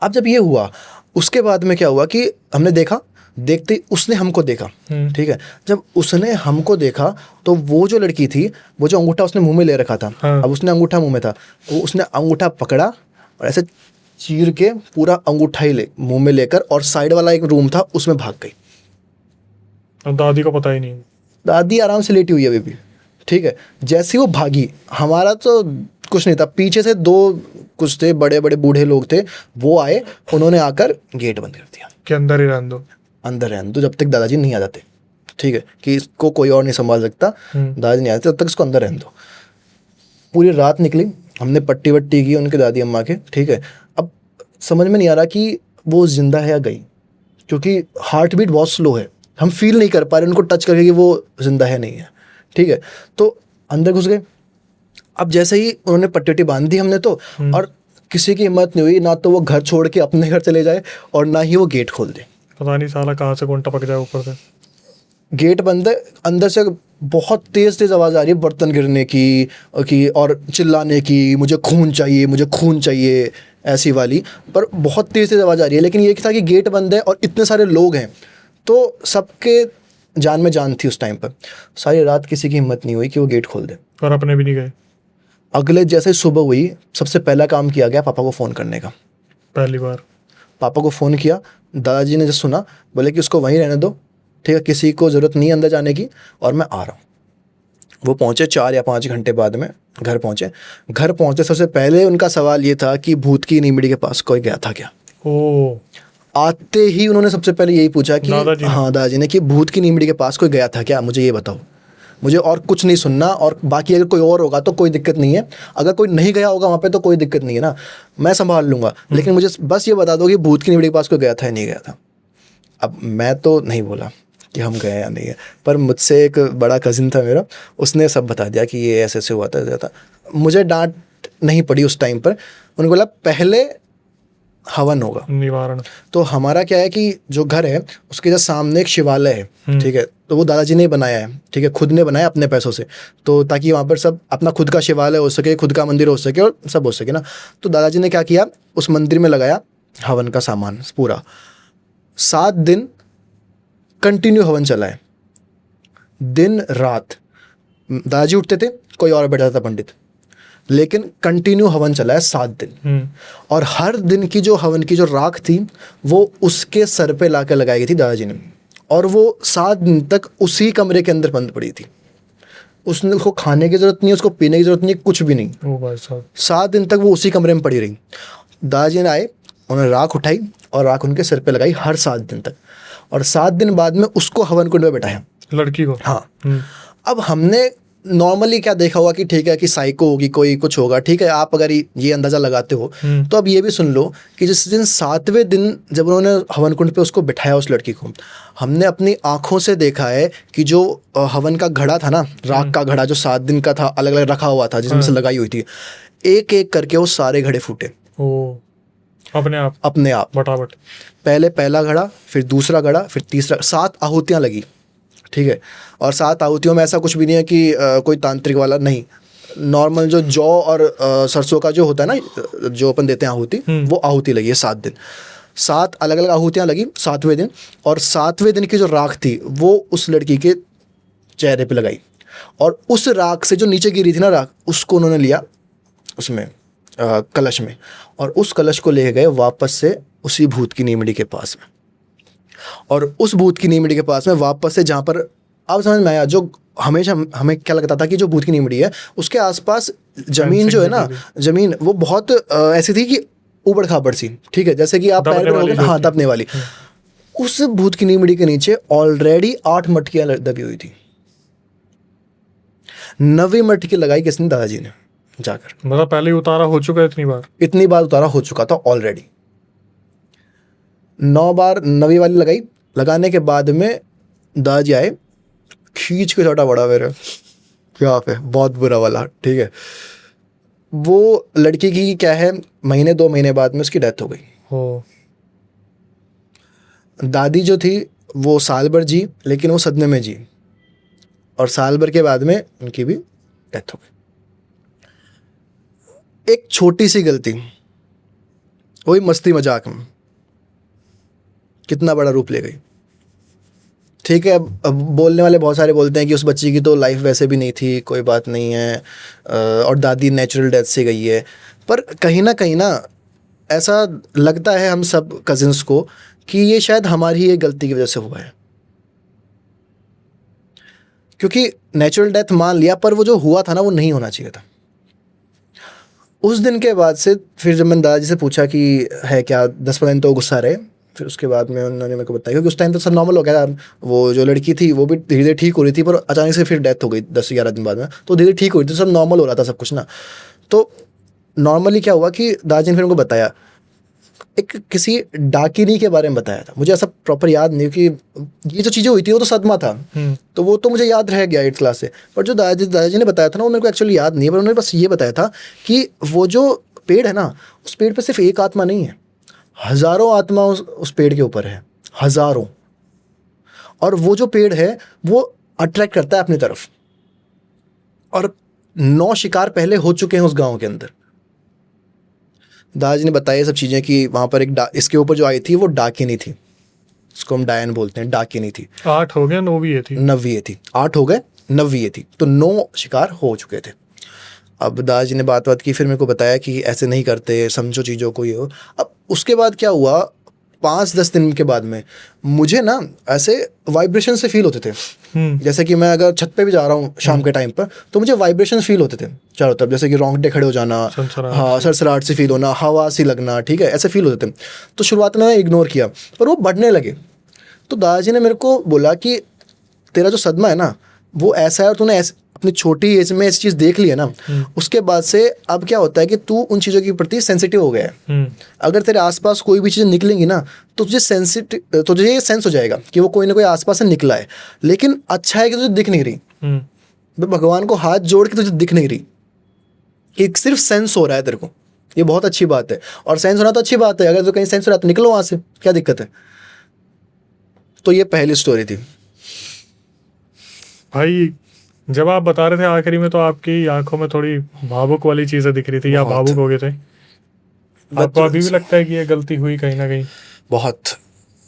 अब जब ये हुआ, उसके बाद में क्या हुआ कि हमने देखा, देखते ही उसने हमको देखा, ठीक है। जब उसने हमको देखा तो वो जो लड़की थी, वो जो अंगूठा उसने मुंह में ले रखा था, अब उसने अंगूठा मुंह में था, वो उसने अंगूठा पकड़ा और ऐसे चीर के पूरा अंगूठा ही मुंह में लेकर, और साइड वाला एक रूम था उसमें भाग गई। दादी को पता ही नहीं। दादी आराम से लेटी हुई है अभी भी, ठीक है। जैसे ही वो भागी, हमारा तो कुछ नहीं था, पीछे से दो कुछ थे, बड़े बड़े बूढ़े लोग थे, वो आए, उन्होंने आकर गेट बंद कर दिया कि अंदर ही रहने दो, अंदर रहने दो, जब तक दादाजी नहीं आ जाते, ठीक है, कि इसको कोई और नहीं संभाल सकता, दादाजी नहीं आते तब तक इसको अंदर रहने दो। पूरी रात निकली, हमने पट्टी वट्टी की उनके दादी अम्मा के, ठीक है। अब समझ में नहीं आ रहा कि वो जिंदा है या गई, क्योंकि हार्ट बीट बहुत स्लो है, हम फील नहीं कर पा रहे उनको टच करके कि वो जिंदा है नहीं है, ठीक है। तो अंदर घुस गए। अब जैसे ही उन्होंने पट्टी वट्टी बांध दी हमने तो, और किसी की हिम्मत नहीं हुई, ना तो वो घर छोड़ के अपने घर चले जाए और ना ही वो गेट खोल दे। पता नहीं साला कहाँ से कौन टपक जाए ऊपर से। गेट बंद है, अंदर से बहुत तेज तेज आवाज़ आ रही है, बर्तन गिरने की और चिल्लाने की, मुझे खून चाहिए, मुझे खून चाहिए, ऐसी वाली, पर बहुत तेज तेज आवाज़ आ रही है। लेकिन ये था कि गेट बंद है और इतने सारे लोग हैं, तो सबके जान में जान थी उस टाइम पर। सारी रात किसी की हिम्मत नहीं हुई कि वो गेट खोल दे, और अपने भी नहीं गए। अगले जैसे सुबह हुई, सबसे पहला काम किया गया पापा को फ़ोन करने का। पहली बार पापा को फ़ोन किया, दादाजी ने जब सुना, बोले कि उसको वहीं रहने दो, ठीक है, किसी को ज़रूरत नहीं अंदर जाने की, और मैं आ रहा हूँ। वो पहुँचे 4 या 5 घंटे बाद में घर पहुँचे। घर पहुँचे सबसे पहले उनका सवाल ये था कि भूत की नीमड़ी के पास कोई गया था क्या। ओ, आते ही उन्होंने सबसे पहले यही पूछा कि दादाजी ने कि भूत की नीमड़ी के पास कोई गया था क्या, मुझे ये बताओ, मुझे और कुछ नहीं सुनना, और बाकी अगर कोई और होगा तो कोई दिक्कत नहीं है, अगर कोई नहीं गया होगा वहाँ पे तो कोई दिक्कत नहीं है ना, मैं संभाल लूँगा, लेकिन मुझे बस ये बता दो कि भूत की नीमड़ी के पास कोई गया था या नहीं गया था। अब मैं तो नहीं बोला कि हम गए या नहीं है, पर मुझसे एक बड़ा कज़िन था मेरा, उसने सब बता दिया कि ये ऐसे ऐसे हुआ था। मुझे डांट नहीं पड़ी उस टाइम पर। उन्होंने बोला पहले हवन होगा, निवारण। तो हमारा क्या है कि जो घर है उसके जस्ट सामने एक शिवालय है, ठीक है, तो वो दादाजी ने बनाया है, ठीक है, खुद ने बनाया अपने पैसों से, तो ताकि वहाँ पर सब अपना खुद का शिवालय हो सके, खुद का मंदिर हो सके और सब हो सके ना। तो दादाजी ने क्या किया, उस मंदिर में लगाया हवन का सामान पूरा। 7 दिन कंटिन्यू हवन चला है, दिन रात। दादाजी उठते थे, कोई और बैठा था पंडित, लेकिन कंटिन्यू हवन चला है 7 दिन। और हर दिन की जो हवन की जो राख थी वो उसके सर पे ला के लगाई गई थी दादाजी ने, और वो 7 दिन तक उसी कमरे के अंदर बंद पड़ी थी। उसको खाने की ज़रूरत नहीं है, उसको पीने की ज़रूरत नहीं है, कुछ भी नहीं। ओ भाई साहब, 7 दिन तक वो उसी कमरे में पड़ी रही। दादाजी ने आए, उन्होंने राख उठाई और राख उनके सिर पे लगाई हर 7 दिन तक, और 7 दिन बाद में उसको हवन कुंड में बैठाया, लड़की को। हाँ। अब हमने नॉर्मली क्या देखा हुआ कि ठीक है कि साइको होगी, कोई कुछ होगा, ठीक है, आप अगर ये अंदाज़ा लगाते हो तो अब ये भी सुन लो कि जिस दिन 7वें दिन जब उन्होंने हवन कुंड पे उसको बिठाया उस लड़की को, हमने अपनी आंखों से देखा है कि जो हवन का घड़ा था ना, राख का घड़ा जो 7 दिन का था, अलग अलग रखा हुआ था जिसमें से लगाई हुई थी, एक एक करके वो सारे घड़े फूटे। ओ, अपने आप बटाबट। पहले पहला घड़ा, फिर दूसरा घड़ा, फिर तीसरा, 7 आहुतियाँ लगी, ठीक है। और 7 आहुतियों में ऐसा कुछ भी नहीं है कि कोई तांत्रिक वाला, नहीं, नॉर्मल जो जौ और सरसों का जो होता है ना, जो अपन देते हैं आहुति, वो आहुति लगी है 7 दिन। 7 अलग अलग आहुतियाँ लगी 7वें दिन, और 7वें दिन की जो राख थी वो उस लड़की के चेहरे पे लगाई, और उस राख से जो नीचे गिरी थी ना राख, उसको उन्होंने लिया उसमें कलश में, और उस कलश को ले गए वापस से उसी भूत की नीमड़ी के पास में, और उस भूत की नीमड़ी के पास में वापस से जहाँ पर अब समझ में आया, जो हमेशा हमें क्या लगता था कि जो भूत की नीमड़ी है उसके आसपास जमीन जो है ना, जमीन वो बहुत ऐसी थी कि ऊबड़ खाबड़ सी, ठीक है, जैसे कि आप पैर दबने पे वाली रखोगे ना, जो हाँ होती है। दबने वाली। उस भूत की नीमड़ी के नीचे ऑलरेडी 8 मटकियां दबी हुई थी। 9वीं मटकी लगाई किसने? दादाजी ने जाकर। मतलब पहले ही उतारा हो चुका है इतनी बार। इतनी बार उतारा हो चुका था ऑलरेडी। 9 बार 9वीं वाली लगाई। लगाने के बाद में दादाजी आए, खींच के छोटा बड़ा मेरे यहाँ पे, बहुत बुरा वाला, ठीक है। वो लड़की की क्या है, महीने 2 महीने बाद में उसकी डेथ हो गई। हो। दादी जो थी वो साल भर जी, लेकिन वो सदमे में जी, और साल भर के बाद में उनकी भी डेथ हो गई। एक छोटी सी गलती, वही मस्ती मजाक में, कितना बड़ा रूप ले गई। ठीक है, अब बोलने वाले बहुत सारे बोलते हैं कि उस बच्ची की तो लाइफ वैसे भी नहीं थी, कोई बात नहीं है, और दादी नेचुरल डेथ से गई है। पर कहीं ना ऐसा लगता है हम सब कजिन्स को कि ये शायद हमारी ही एक गलती की वजह से हुआ है, क्योंकि नेचुरल डेथ मान लिया, पर वो जो हुआ था ना वो नहीं होना चाहिए था। उस दिन के बाद से फिर जब मैंने दादाजी से पूछा कि है क्या, 10-15 दिन तो गुस्सा रहे। फिर उसके बाद में उन्होंने मेरे को बताया, क्योंकि उस टाइम तो सब नॉर्मल हो गया था। वो जो लड़की थी वो भी धीरे धीरे ठीक हो रही थी, पर अचानक से फिर डेथ हो गई 10-11 दिन बाद में, तो धीरे ठीक हो रही थी, सब नॉर्मल हो रहा था सब कुछ ना। तो नॉर्मली क्या हुआ कि दादाजी ने फिर उनको बताया, एक किसी डाकिनी के बारे में बताया था। मुझे ऐसा प्रॉपर याद नहीं कि ये जो चीज़ें हुई थी वो तो सदमा था, तो वो तो मुझे याद रह गया 8th क्लास से। पर जो दादाजी ने बताया था ना वो मेरे को एक्चुअली याद नहीं है, पर उन्होंने बस ये बताया था कि वो जो पेड़ है ना, उस पेड़ पे सिर्फ एक आत्मा नहीं है, हज़ारों आत्मा उस पेड़ के ऊपर है, हज़ारों। और वो जो पेड़ है वो अट्रैक्ट करता है अपनी तरफ, और 9 शिकार पहले हो चुके हैं उस गाँव के अंदर। दादाजी ने बताया ये सब चीज़ें कि वहाँ पर एक इसके ऊपर जो आई थी वो डाकिनी थी, उसको हम डायन बोलते हैं, डाकिनी थी। 8 हो गया, 9 भी ये थी। 9वीं ये थी, 8 हो गए, 9वीं ये थी, तो 9 शिकार हो चुके थे। अब दादाजी ने बात की, फिर मेरे को बताया कि ऐसे नहीं करते, समझो चीज़ों को, ये हो। अब उसके बाद क्या हुआ, 5-10 दिन के बाद में मुझे ना ऐसे वाइब्रेशन से फील होते थे। जैसे कि मैं अगर छत पे भी जा रहा हूँ शाम के टाइम पर, तो मुझे वाइब्रेशन फील होते थे चारों तरफ, जैसे कि रोंगटे खड़े हो जाना, हाँ सरसराहट से फील होना, हवा सी लगना, ठीक है, ऐसे फील होते थे। तो शुरुआत में मैं इग्नोर किया, पर वो बढ़ने लगे। तो दादाजी ने मेरे को बोला कि तेरा जो सदमा है ना वो ऐसा है, और तूने अपनी छोटी एज में ऐसी चीज़ देख ली है ना, उसके बाद से अब क्या होता है कि तू उन चीज़ों के प्रति सेंसिटिव हो गया है। अगर तेरे आसपास कोई भी चीज़ निकलेंगी ना तो तुझे ये सेंस हो जाएगा कि वो कोई ना कोई आसपास से निकला है। लेकिन अच्छा है कि तुझे दिख नहीं रही। मैं भगवान को हाथ जोड़ के तुझे दिख नहीं रही, कि सिर्फ सेंस हो रहा है तेरे को, ये बहुत अच्छी बात है। और सेंस होना तो अच्छी बात है, अगर तो कहीं सेंस हो रहा है तो निकलो वहाँ से, क्या दिक्कत है। तो ये पहली स्टोरी थी भाई। जब आप बता रहे थे आखिरी में, तो आपकी आंखों में थोड़ी भावुक वाली चीजें दिख रही थी, या भावुक हो गए थे। आपको अभी भी लगता है कि ये गलती हुई कहीं ना कहीं? बहुत।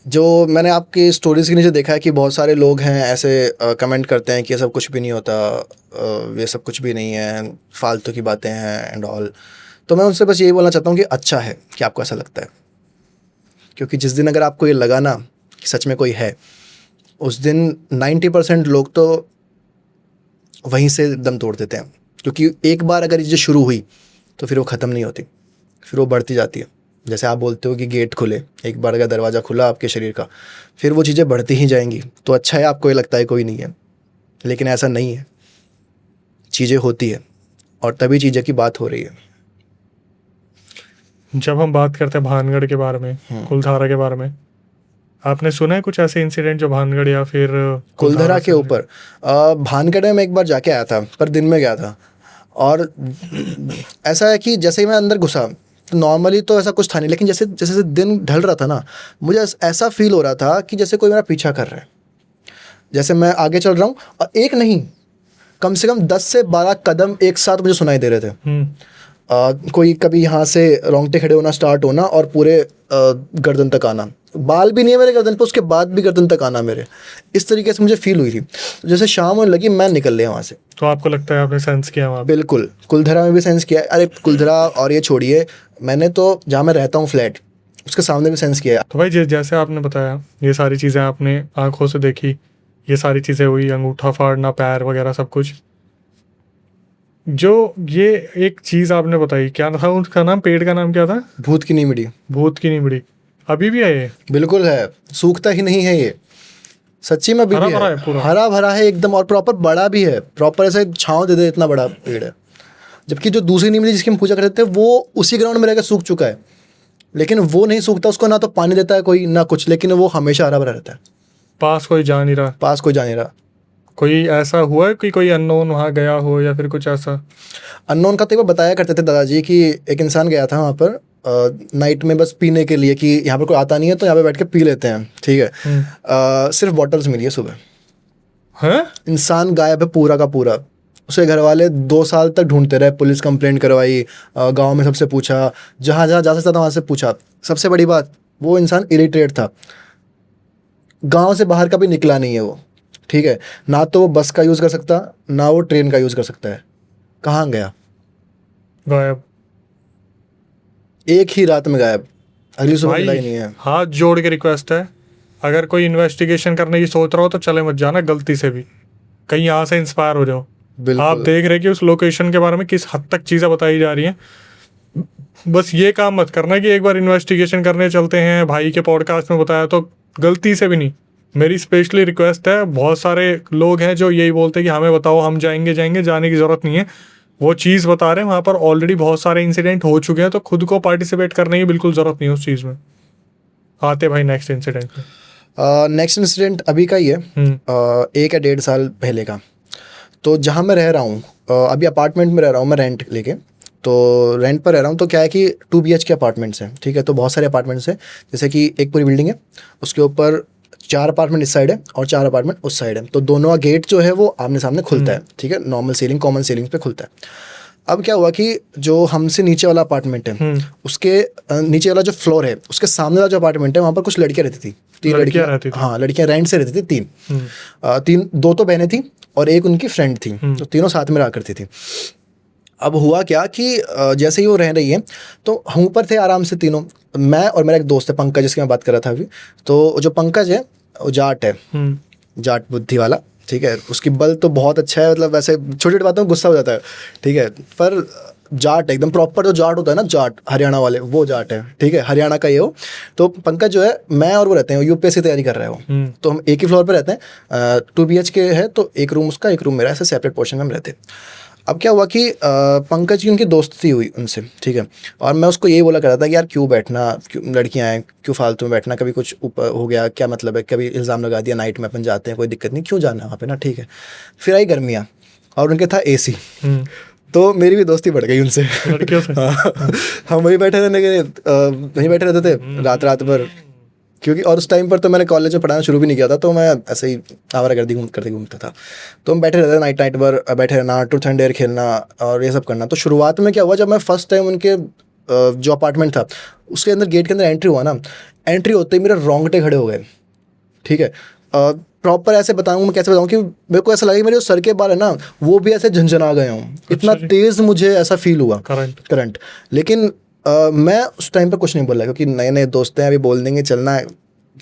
जो मैंने आपकी स्टोरीज के नीचे देखा है कि बहुत सारे लोग हैं ऐसे कमेंट करते हैं कि ये सब कुछ भी नहीं होता, ये सब कुछ भी नहीं है, फालतू की बातें हैं एंड ऑल। तो मैं उनसे बस यही बोलना चाहता हूँ कि अच्छा है कि आपको ऐसा लगता है, क्योंकि जिस दिन अगर आपको ये लगा ना कि सच में कोई है, उस दिन 90% लोग तो वहीं से दम तोड़ देते हैं। क्योंकि एक बार अगर ये चीज़ शुरू हुई तो फिर वो ख़त्म नहीं होती, फिर वो बढ़ती जाती है। जैसे आप बोलते हो कि गेट खुले, एक बार अगर दरवाज़ा खुला आपके शरीर का, फिर वो चीज़ें बढ़ती ही जाएंगी। तो अच्छा है आपको ये लगता है कोई नहीं है, लेकिन ऐसा नहीं है, चीज़ें होती है, और तभी चीज़ें की बात हो रही है। जब हम बात करते हैं भानगढ़ के बारे में, कुलधारा के बारे में, आपने सुना है कुछ ऐसे इंसिडेंट जो भानगढ़ या फिर कुलधारा के ऊपर? भानगढ़ में मैं एक बार जाके आया था, पर दिन में गया था। और ऐसा है कि जैसे ही मैं अंदर घुसा तो नॉर्मली तो ऐसा कुछ था नहीं, लेकिन जैसे जैसे दिन ढल रहा था ना, मुझे ऐसा फील हो रहा था कि जैसे कोई मेरा पीछा कर रहा है। जैसे मैं आगे चल रहा हूँ और एक नहीं, कम से कम 10 से 12 कदम एक साथ मुझे सुनाई दे रहे थे। कोई कभी यहाँ से रोंगटे खड़े होना स्टार्ट होना और पूरे गर्दन तक आना, बाल भी नहीं है मेरे गर्दन पे, उसके बाद भी गर्दन तक आना मेरे, इस तरीके से मुझे फील हुई थी। तो जैसे शाम होने लगी, मैं निकल लिया वहाँ से। तो आपको लगता है आपने सेंस किया वहाँ? बिल्कुल, कुलधरा में भी सेंस किया। अरे कुलधरा और ये छोड़िए, मैंने तो जहाँ मैं रहता हूँ फ्लैट, उसके सामने भी सेंस किया। तो भाई जैसे आपने बताया ये सारी चीज़ें आपने आंखों से देखी, ये सारी चीज़ें हुई, अंगूठा फाड़ना, पैर वगैरह सब कुछ। जो ये एक चीज़ आपने बताई, क्या था उसका नाम, पेड़ का नाम क्या था? भूत की नीमड़ी। भूत की नीमड़ी। अभी भी है ये? बिल्कुल है, सूखता ही नहीं है ये, सच्ची में अभी हरा भी भरा है, है पूरा? हरा भरा है एकदम, और प्रॉपर बड़ा भी है, प्रॉपर ऐसे छांव दे दे इतना बड़ा पेड़ है। जबकि जो दूसरी नीमड़ी जिसकी हम पूजा करते थे वो उसी ग्राउंड में रहकर सूख चुका है, लेकिन वो नहीं सूखता, उसको ना तो पानी देता है कोई ना कुछ, लेकिन वो हमेशा हरा भरा रहता है, पास कोई जा नहीं रहा? पास कोई जा नहीं रहा। कोई ऐसा हुआ है कि कोई अननोन वहाँ गया हो या फिर कुछ ऐसा? अननोन का तो एक बार बताया करते थे दादाजी कि एक इंसान गया था वहाँ पर नाइट में बस पीने के लिए, कि यहाँ पर कोई आता नहीं है तो यहाँ पे बैठ के पी लेते हैं, ठीक है। सिर्फ बॉटल्स मिली है सुबह, है? इंसान गायब है पूरा का पूरा। उसके घर वाले 2 साल तक ढूंढते रहे, पुलिस कंप्लेंट करवाई, गांव में सबसे पूछा, जहाँ जहाँ जा सकता था वहाँ से पूछा। सबसे बड़ी बात, वो इंसान इलिटरेट था, गांव से बाहर कभी निकला नहीं है वो, ठीक है। ना तो वो बस का यूज़ कर सकता, ना वो ट्रेन का यूज़ कर सकता है। कहाँ गया? गायब। एक ही रात में गायब, अगली सुबह मिला ही भाई नहीं है। हाथ जोड़ के रिक्वेस्ट है, अगर कोई इन्वेस्टिगेशन करने की सोच रहा हो तो चले मत जाना गलती से भी, कहीं यहाँ से इंस्पायर हो जाओ। आप बिल्कुल देख रहे कि उस लोकेशन के बारे में किस हद तक चीज़ें बताई जा रही हैं। बस ये काम मत करना कि एक बार इन्वेस्टिगेशन करने चलते हैं, भाई के पॉडकास्ट में बताया तो गलती से भी नहीं। मेरी स्पेशली रिक्वेस्ट है, बहुत सारे लोग हैं जो यही बोलते हैं कि हमें बताओ, हम जाएंगे जाएंगे, जाने की ज़रूरत नहीं है। वो चीज़ बता रहे हैं, वहाँ पर ऑलरेडी बहुत सारे इंसिडेंट हो चुके हैं, तो खुद को पार्टिसिपेट करने की बिल्कुल ज़रूरत नहीं है उस चीज़ में। आते भाई नेक्स्ट इंसिडेंट में। नेक्स्ट इंसिडेंट अभी का ही है, 1 या 1.5 साल पहले का। तो जहाँ मैं रह रहा हूँ, अभी अपार्टमेंट में रह रहा हूँ मैं, रेंट लेके। तो रेंट पर रह रहा हूँ, तो क्या है कि 2 BHK अपार्टमेंट्स हैं, ठीक है। तो बहुत सारे अपार्टमेंट्स हैं, जैसे कि एक पूरी बिल्डिंग है, उसके ऊपर 4 अपार्टमेंट इस साइड है और 4 अपार्टमेंट उस साइड है। तो दोनों का गेट जो है वो आमने सामने खुलता है, ठीक है, नॉर्मल सीलिंग, कॉमन सीलिंग पे खुलता है। अब क्या हुआ कि जो हमसे नीचे वाला अपार्टमेंट है, उसके नीचे वाला जो फ्लोर है, उसके सामने वाला जो अपार्टमेंट है, वहाँ पर कुछ लड़कियाँ रहती थी, 3 लड़कियाँ रहती थी? हाँ, लड़कियाँ रेंट से रहती थी, 3, 2 तो बहनें थी और एक उनकी फ्रेंड थी, तो तीनों साथ में रहा करती थी। अब हुआ क्या कि जैसे ही वो रह रही है, तो हम ऊपर थे आराम से तीनों, मैं और मेरा एक दोस्त है पंकज, जिसकी मैं बात कर रहा था अभी। तो जो पंकज है वो जाट है, जाट बुद्धि वाला, ठीक है। उसकी बल तो बहुत अच्छा है, मतलब वैसे छोटी छोटी बातों में गुस्सा हो जाता है, ठीक है, पर जाट एकदम प्रॉपर, जो जाट होता है ना, जाट हरियाणा वाले, वो जाट है, ठीक है, हरियाणा का ये हो। तो पंकज जो है, मैं और वो रहते हैं, UPSC तैयारी कर रहे हो, तो हम एक ही फ्लोर पे रहते हैं। 2 BHK है, तो एक रूम उसका, एक रूम मेरा, ऐसे सेपरेट पोर्शन में हम रहते हैं। अब क्या हुआ कि पंकज की उनकी दोस्ती हुई उनसे, ठीक है। और मैं उसको यही बोला कर रहा था कि यार क्यों बैठना, क्यों लड़कियां हैं, क्यों फालतू में बैठना, कभी कुछ ऊपर हो गया क्या मतलब है, कभी इल्ज़ाम लगा दिया, नाइट में अपन जाते हैं, कोई दिक्कत नहीं, क्यों जाना वहाँ पे ना, ठीक है। फिर आई गर्मियाँ और उनके था AC, तो मेरी भी दोस्ती बढ़ गई उनसे, लड़कियों से? हाँ, हम वहीं बैठे वहीं बैठे रहते थे रात भर, क्योंकि और उस टाइम पर तो मैंने कॉलेज में पढ़ाना शुरू भी नहीं किया था, तो मैं ऐसे ही आवारागर्दी करते घूमता था। तो हम बैठे रहते थे, नाइट भर बैठे रहना, ट्रूथ एंड डेयर खेलना और ये सब करना। तो शुरुआत में क्या हुआ, जब मैं फर्स्ट टाइम उनके जो अपार्टमेंट था उसके अंदर, गेट के अंदर एंट्री हुआ ना, एंट्री होते ही मेरे रोंगटे खड़े हो गए, ठीक है। प्रॉपर ऐसे बताऊँ मैं, कैसे बताऊँ कि मेरे को ऐसा लगा कि मेरे जो सर के बाल है ना, वो भी ऐसे झंझना गए हों, इतना तेज़ मुझे ऐसा फील हुआ, करंट। लेकिन मैं उस टाइम पे कुछ नहीं बोला, क्योंकि नए नए दोस्त हैं, अभी बोल देंगे चलना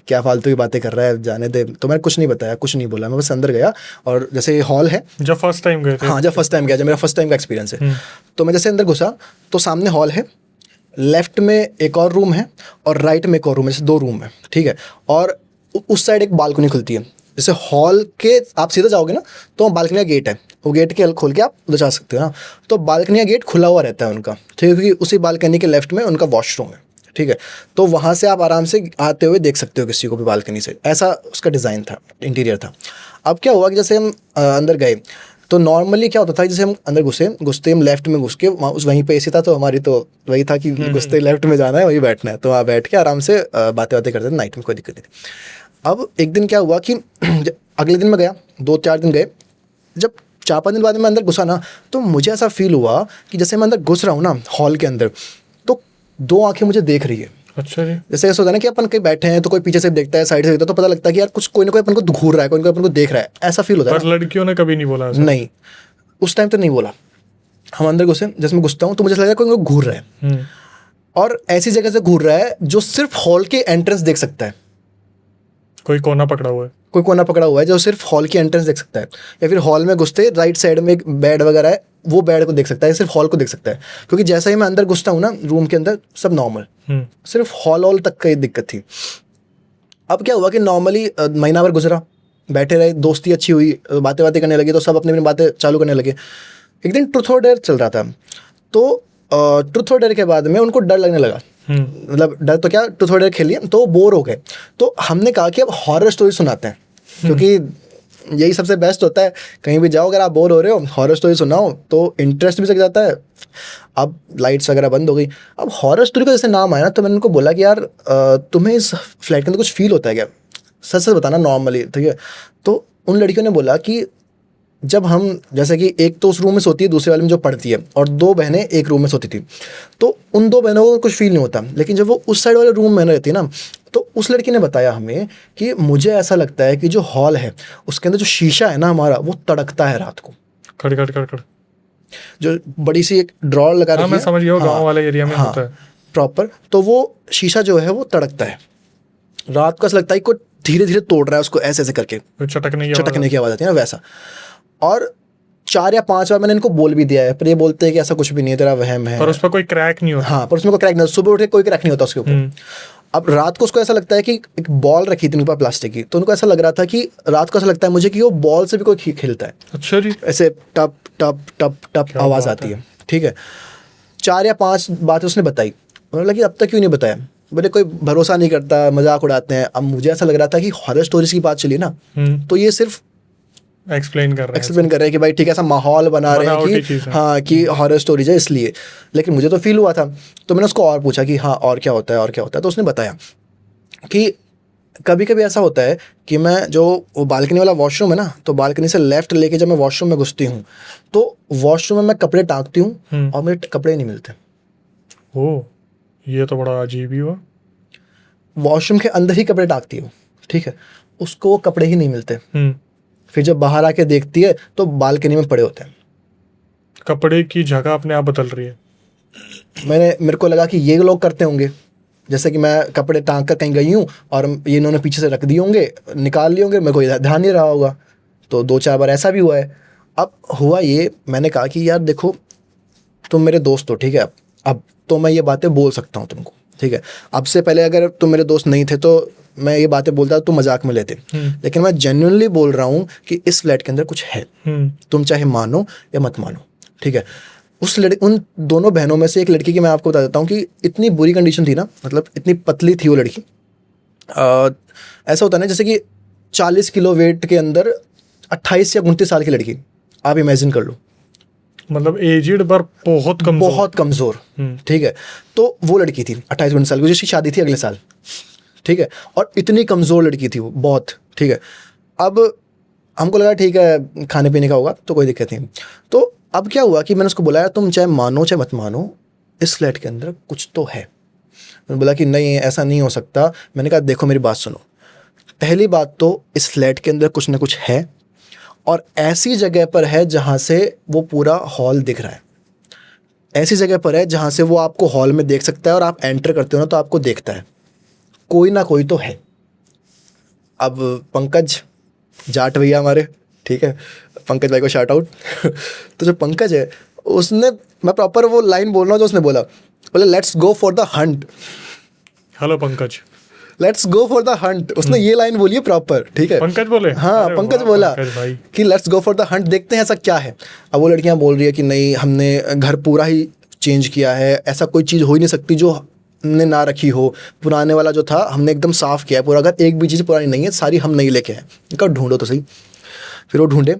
क्या फालतू की बातें कर रहा है, जाने दे। तो मैंने कुछ नहीं बताया, कुछ नहीं बोला, मैं बस अंदर गया। और जैसे हॉल है, जब फर्स्ट टाइम गए थे? हाँ, जब फर्स्ट टाइम गया, जब मेरा फर्स्ट टाइम का एक्सपीरियंस है। तो मैं जैसे अंदर घुसा, तो सामने हॉल है, लेफ्ट में एक और रूम है और राइट में एक और रूम है, जैसे 2 रूम है, ठीक है। और उस साइड एक बालकनी खुलती है, जैसे हॉल के आप सीधा जाओगे ना, तो बालकनी का गेट है, वो गेट के खोल के आप उधर जा सकते हो ना। तो बालकनी का गेट खुला हुआ रहता है उनका, ठीक है, क्योंकि उसी बालकनी के लेफ्ट में उनका वॉशरूम है, ठीक है। तो वहाँ से आप आराम से आते हुए देख सकते हो किसी को भी बालकनी से, ऐसा उसका डिज़ाइन था, इंटीरियर था। अब क्या हुआ कि जैसे हम अंदर गए, तो नॉर्मली क्या होता था, जैसे हम अंदर घुसते हम लेफ्ट में घुस के, वहीं पे AC था, तो हमारी तो वही था कि घुसते लेफ्ट में जाना है, वहीं बैठना है। तो वहाँ बैठ के आराम से बातें करते थे, नाइट में कोई दिक्कत नहीं थी। अब एक दिन क्या हुआ कि अगले दिन मैं गया, 2-4 दिन गए, जब 4-5 दिन बाद मैं अंदर घुसा ना, तो मुझे ऐसा फील हुआ कि जैसे मैं अंदर घुस रहा हूँ ना हॉल के अंदर, तो 2 आंखें मुझे देख रही है। अच्छा जी। जैसे ऐसा होता है ना कि अपन कहीं बैठे हैं तो कोई पीछे से देखता है, साइड से देखता है, तो पता लगता है कि यार कुछ कोई ना कोई अपन को घूर रहा है, कोई ना कोई अपन को देख रहा है, ऐसा फील होता है। पर लड़कियों ने कभी नहीं बोला ऐसा? नहीं, उस टाइम तो नहीं बोला। हम अंदर घुसे, जैसे मैं घुसता हूँ तो मुझे लगा कोई घूर रहा है, और ऐसी जगह से घूर रहा है जो सिर्फ हॉल के एंट्रेंस देख सकता है। कोई कोना पकड़ा हुआ है? कोई कोना पकड़ा हुआ है जो सिर्फ हॉल की एंट्रेंस देख सकता है, या फिर हॉल में घुसते राइट साइड में एक बेड वगैरह है, वो बेड को देख सकता है, सिर्फ हॉल को देख सकता है। क्योंकि जैसा ही मैं अंदर घुसता हूँ ना रूम के अंदर, सब नॉर्मल, सिर्फ हॉल तक का ये दिक्कत थी। अब क्या हुआ कि नॉर्मली महीना भर गुजरा, बैठे रहे, दोस्ती अच्छी हुई, बातें बातें करने लगे, तो सब अपनी अपनी बातें चालू करने लगे। एक दिन ट्रुथ और डेयर चल रहा था, तो ट्रुथ और डेयर के बाद में उनको डर लगने लगा। मतलब डर तो क्या, ट्रुथ और डेयर खेलिए तो बोर हो गए, तो हमने कहा कि अब हॉरर स्टोरी सुनाते हैं, क्योंकि यही सबसे बेस्ट होता है। कहीं भी जाओ, अगर आप बोर हो रहे हो, हॉरर स्टोरी सुनाओ तो इंटरेस्ट भी जग जाता है। अब लाइट्स वगैरह बंद हो गई। अब हॉरर स्टोरी का जैसे नाम आया ना, तो मैंने उनको बोला कि यार तुम्हें इस फ्लैट के अंदर कुछ फील होता है क्या, सच सच बताना नॉर्मली, ठीक है। तो उन लड़कियों ने बोला कि जब हम, जैसे कि एक तो उस रूम में सोती है, दूसरे वाले में जो पढ़ती है, और 2 बहनें एक रूम में सोती थी, तो उन 2 बहनों को कुछ फील नहीं होता। लेकिन जब वो उस साइड वाले रूम में रहती है ना, तो उस लड़की ने बताया हमें कि मुझे ऐसा लगता है कि जो हॉल है उसके अंदर जो शीशा है ना हमारा, वो तड़कता है रात को, खड़ खड़ खड़ खड़, जो बड़ी सी एक ड्रॉर लगा रखी है। मैं समझ गया, गाँव वाले एरिया में होता है प्रॉपर। तो वो शीशा जो है वो तड़कता है रात को, ऐसा लगता है कोई धीरे धीरे तोड़ रहा है उसको, ऐसे ऐसे करके चटकने की आवाज़ आती है ना, वैसा। और 4 या 5 बार मैंने इनको बोल भी दिया है, पर ये बोलते हैं कि ऐसा कुछ भी नहीं है, तेरा वहम है, पर उस पर कोई क्रैक नहीं होता। हाँ, पर उसमें कोई क्रैक नहीं, सुबह उठ के कोई क्रैक नहीं होता उसके ऊपर। अब रात को उसको ऐसा लगता है कि एक बॉल रखी थी उनके पास प्लास्टिक की, तो उनको ऐसा लग रहा था कि रात को ऐसा लगता है मुझे कि वो बॉल से भी कोई खेलता है। अच्छा जी। ऐसे टप टप टप टप आवाज़ आती है, ठीक है। 4 या 5 बातें उसने बताई। उन्होंने लगी अब तक क्यों नहीं बताया, बोले कोई भरोसा नहीं करता, मजाक उड़ाते हैं। अब मुझे ऐसा लग रहा था कि हॉरर स्टोरीज की बात चली ना, तो ये सिर्फ एक्सप्लेन कर रहे हैं कि भाई ठीक है, ऐसा माहौल बना रहे हैं कि हाँ कि हॉरर स्टोरीज है इसलिए। लेकिन मुझे तो फील हुआ था, तो मैंने उसको और पूछा कि हाँ और क्या होता है, और क्या होता है। तो उसने बताया कि कभी कभी ऐसा होता है कि मैं जो वो बालकनी वाला वॉशरूम है ना, तो बालकनी से लेफ्ट लेके जब मैं वॉशरूम में घुसती हूँ, तो वॉशरूम में मैं कपड़े टांगती हूँ और मेरे कपड़े नहीं मिलते। ओह, ये तो बड़ा अजीब ही हुआ। वॉशरूम के अंदर ही कपड़े टांगती हूँ, ठीक है, उसको वो कपड़े ही नहीं मिलते। फिर जब बाहर आके देखती है तो बालकनी में पड़े होते हैं। कपड़े की जगह अपने आप बदल रही है। मेरे को लगा कि ये लोग करते होंगे, जैसे कि मैं कपड़े टांग कर कहीं गई हूँ और ये इन्होंने पीछे से रख दिए होंगे, निकाल लिए होंगे, मेरे को ध्यान नहीं रहा होगा। तो 2-4 बार ऐसा भी हुआ है। अब हुआ ये, मैंने कहा कि यार देखो तुम मेरे दोस्त हो, ठीक है, अब तो मैं ये बातें बोल सकता हूँ तुमको, ठीक है। अब से पहले अगर तुम मेरे दोस्त नहीं थे तो मैं ये बातें बोलता तो मजाक में लेते, लेकिन मैं जेन्युइनली बोल रहा हूँ कि इस फ्लैट के अंदर कुछ है, तुम चाहे मानो या मत मानो, ठीक है। उन दोनों बहनों में से एक लड़की की मैं आपको बता देता हूँ कि इतनी बुरी कंडीशन थी ना, मतलब इतनी पतली थी वो लड़की। ऐसा होता है ना जैसे कि 40 किलो वेट के अंदर 28 या 29 साल की लड़की, आप इमेजिन कर लो, मतलब एजिड पर बहुत कमज़ोर, ठीक है। तो वो लड़की थी 28-29 साल की, जिसकी शादी थी अगले साल, ठीक है, और इतनी कमज़ोर लड़की थी वो, बहुत, ठीक है। अब हमको लगा ठीक है खाने पीने का होगा तो कोई दिक्कत नहीं। तो अब क्या हुआ कि मैंने उसको बोला तुम चाहे मानो चाहे मत मानो, इस फ्लैट के अंदर कुछ तो है। मैंने बोला कि नहीं ऐसा नहीं हो सकता। मैंने कहा देखो मेरी बात सुनो, पहली बात तो इस फ्लैट के अंदर कुछ ना कुछ है, और ऐसी जगह पर है जहाँ से वो पूरा हॉल दिख रहा है, ऐसी जगह पर है जहाँ से वो आपको हॉल में देख सकता है, और आप एंटर करते हो ना तो आपको देखता है, कोई ना कोई तो है। अब पंकज जाट भैया हमारे, ठीक है, पंकज भाई को शाउट आउट तो जो पंकज है उसने, मैं प्रॉपर वो लाइन बोल रहा हूँ जो उसने बोले let's go for the Hunt. Hello Pankaj, let's go for the Hunt, उसने ये लाइन बोली है प्रॉपर, ठीक है। पंकज बोले? हाँ पंकज बोला कि let's go for the Hunt, देखते हैं ऐसा क्या है। अब वो लड़कियां बोल रही है कि नहीं हमने घर पूरा ही चेंज किया है, ऐसा कोई चीज़ हो ही नहीं सकती जो हमने ना रखी हो, पुराने वाला जो था हमने एकदम साफ़ किया है पूरा घर, एक भी चीज़ पुरानी नहीं है, सारी हम नहीं लेके आए। इनका ढूंढो तो सही। फिर वो ढूंढे,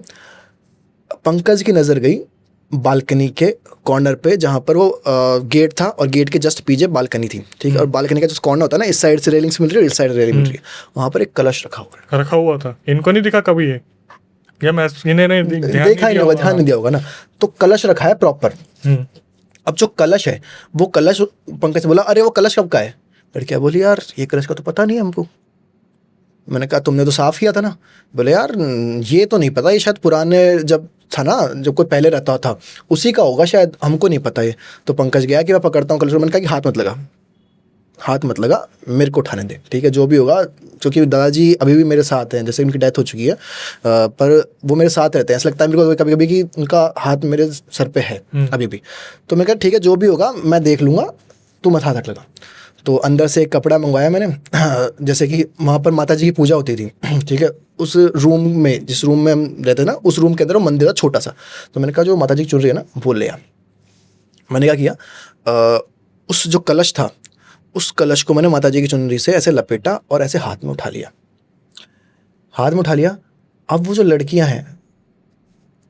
पंकज की नज़र गई बालकनी के कॉर्नर पे जहाँ पर वो गेट था, और गेट के जस्ट पीछे बालकनी थी, ठीक है। और बालकनी का जो कॉर्नर होता है ना, इस साइड से रेलिंग्स मिल रही है, इस साइड रेलिंग मिल रही है, वहाँ पर एक कलश रखा हुआ था। इनको नहीं दिखा कभी ये, या मैं इन्हें देखा ही नहीं होगा, ध्यान नहीं दिया होगा ना। तो कलश रखा है प्रॉपर। अब जो कलश है वो कलश, पंकज से बोला अरे वो कलश कब का है? लड़कियाँ बोली यार ये कलश का तो पता नहीं है हमको। मैंने कहा तुमने तो साफ़ किया था ना। बोले यार ये तो नहीं पता, ये शायद पुराने जब था ना, जब कोई पहले रहता था उसी का होगा शायद, हमको नहीं पता है। तो पंकज गया कि मैं पकड़ता हूँ कलश, मैंने कहा कि हाथ मत लगा। हाथ मत लगा, मेरे को उठाने दे, ठीक है, जो भी होगा। क्योंकि दादाजी अभी भी मेरे साथ हैं, जैसे उनकी डेथ हो चुकी है, पर वो मेरे साथ रहते हैं। ऐसा लगता है मेरे को कभी कभी कि उनका हाथ मेरे सर पे है अभी भी। तो मैं कहा ठीक है, जो भी होगा मैं देख लूँगा, तू मत हाथ लगा। तो अंदर से एक कपड़ा मंगवाया मैंने, जैसे कि वहाँ पर माता जी की पूजा होती थी, ठीक है। उस रूम में, जिस रूम में हम रहते हैं ना, उस रूम के अंदर वो मंदिर था छोटा सा। तो मैंने कहा जो माता जी की चुन रही है ना, वो ले आ। मैंने क्या किया, उस जो कलश था, उस कलश को मैंने माता जी की चुनरी से ऐसे लपेटा और ऐसे हाथ में उठा लिया, हाथ में उठा लिया। अब वो जो लड़कियां हैं,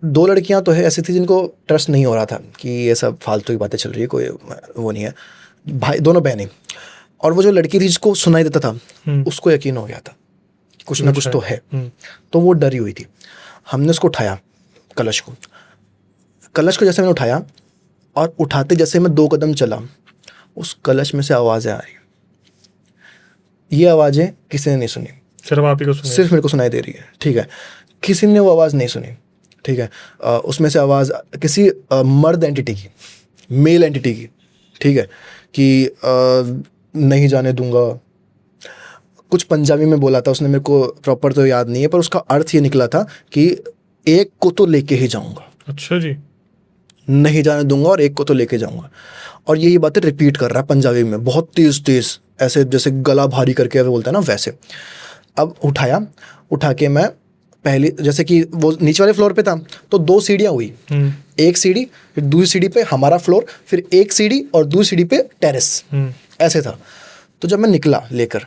2 लड़कियां तो है ऐसी थी जिनको ट्रस्ट नहीं हो रहा था कि ये सब फालतू की बातें चल रही है, कोई वो नहीं है। भाई, दोनों बहनें, और वो जो लड़की थी जिसको सुनाई देता था, उसको यकीन हो गया था कुछ ना कुछ तो है। तो वो डरी हुई थी। हमने उसको उठाया, कलश को जैसे मैंने उठाया, और उठाते जैसे मैं 2 कदम चला, उस कलश में से आवाज़ें आ रही। ये आवाज़ें किसी ने नहीं सुनी, सिर्फ आप ही को सुनाई? सिर्फ मेरे को सुनाई दे रही है, ठीक है। किसी ने वो आवाज़ नहीं सुनी, ठीक है। उसमें से आवाज़ किसी मर्द एंटिटी की, मेल एंटिटी की, ठीक है, कि नहीं जाने दूंगा, कुछ पंजाबी में बोला था उसने, मेरे को प्रॉपर तो याद नहीं है, पर उसका अर्थ ये निकला था कि एक को तो लेके ही जाऊंगा। अच्छा जी। नहीं जाने दूंगा और एक को तो लेके जाऊंगा। और यही बातें रिपीट कर रहा है पंजाबी में, बहुत तेज तेज, ऐसे जैसे गला भारी करके बोलता है ना, वैसे। अब उठा के मैं पहले, जैसे कि वो नीचे वाले फ्लोर पे था, तो 2 सीढ़ियाँ हुई, एक सीढ़ी, फिर दूसरी सीढ़ी पे हमारा फ्लोर, फिर एक सीढ़ी और दूसरी सीढ़ी पे टेरेस, ऐसे था। तो जब मैं निकला लेकर,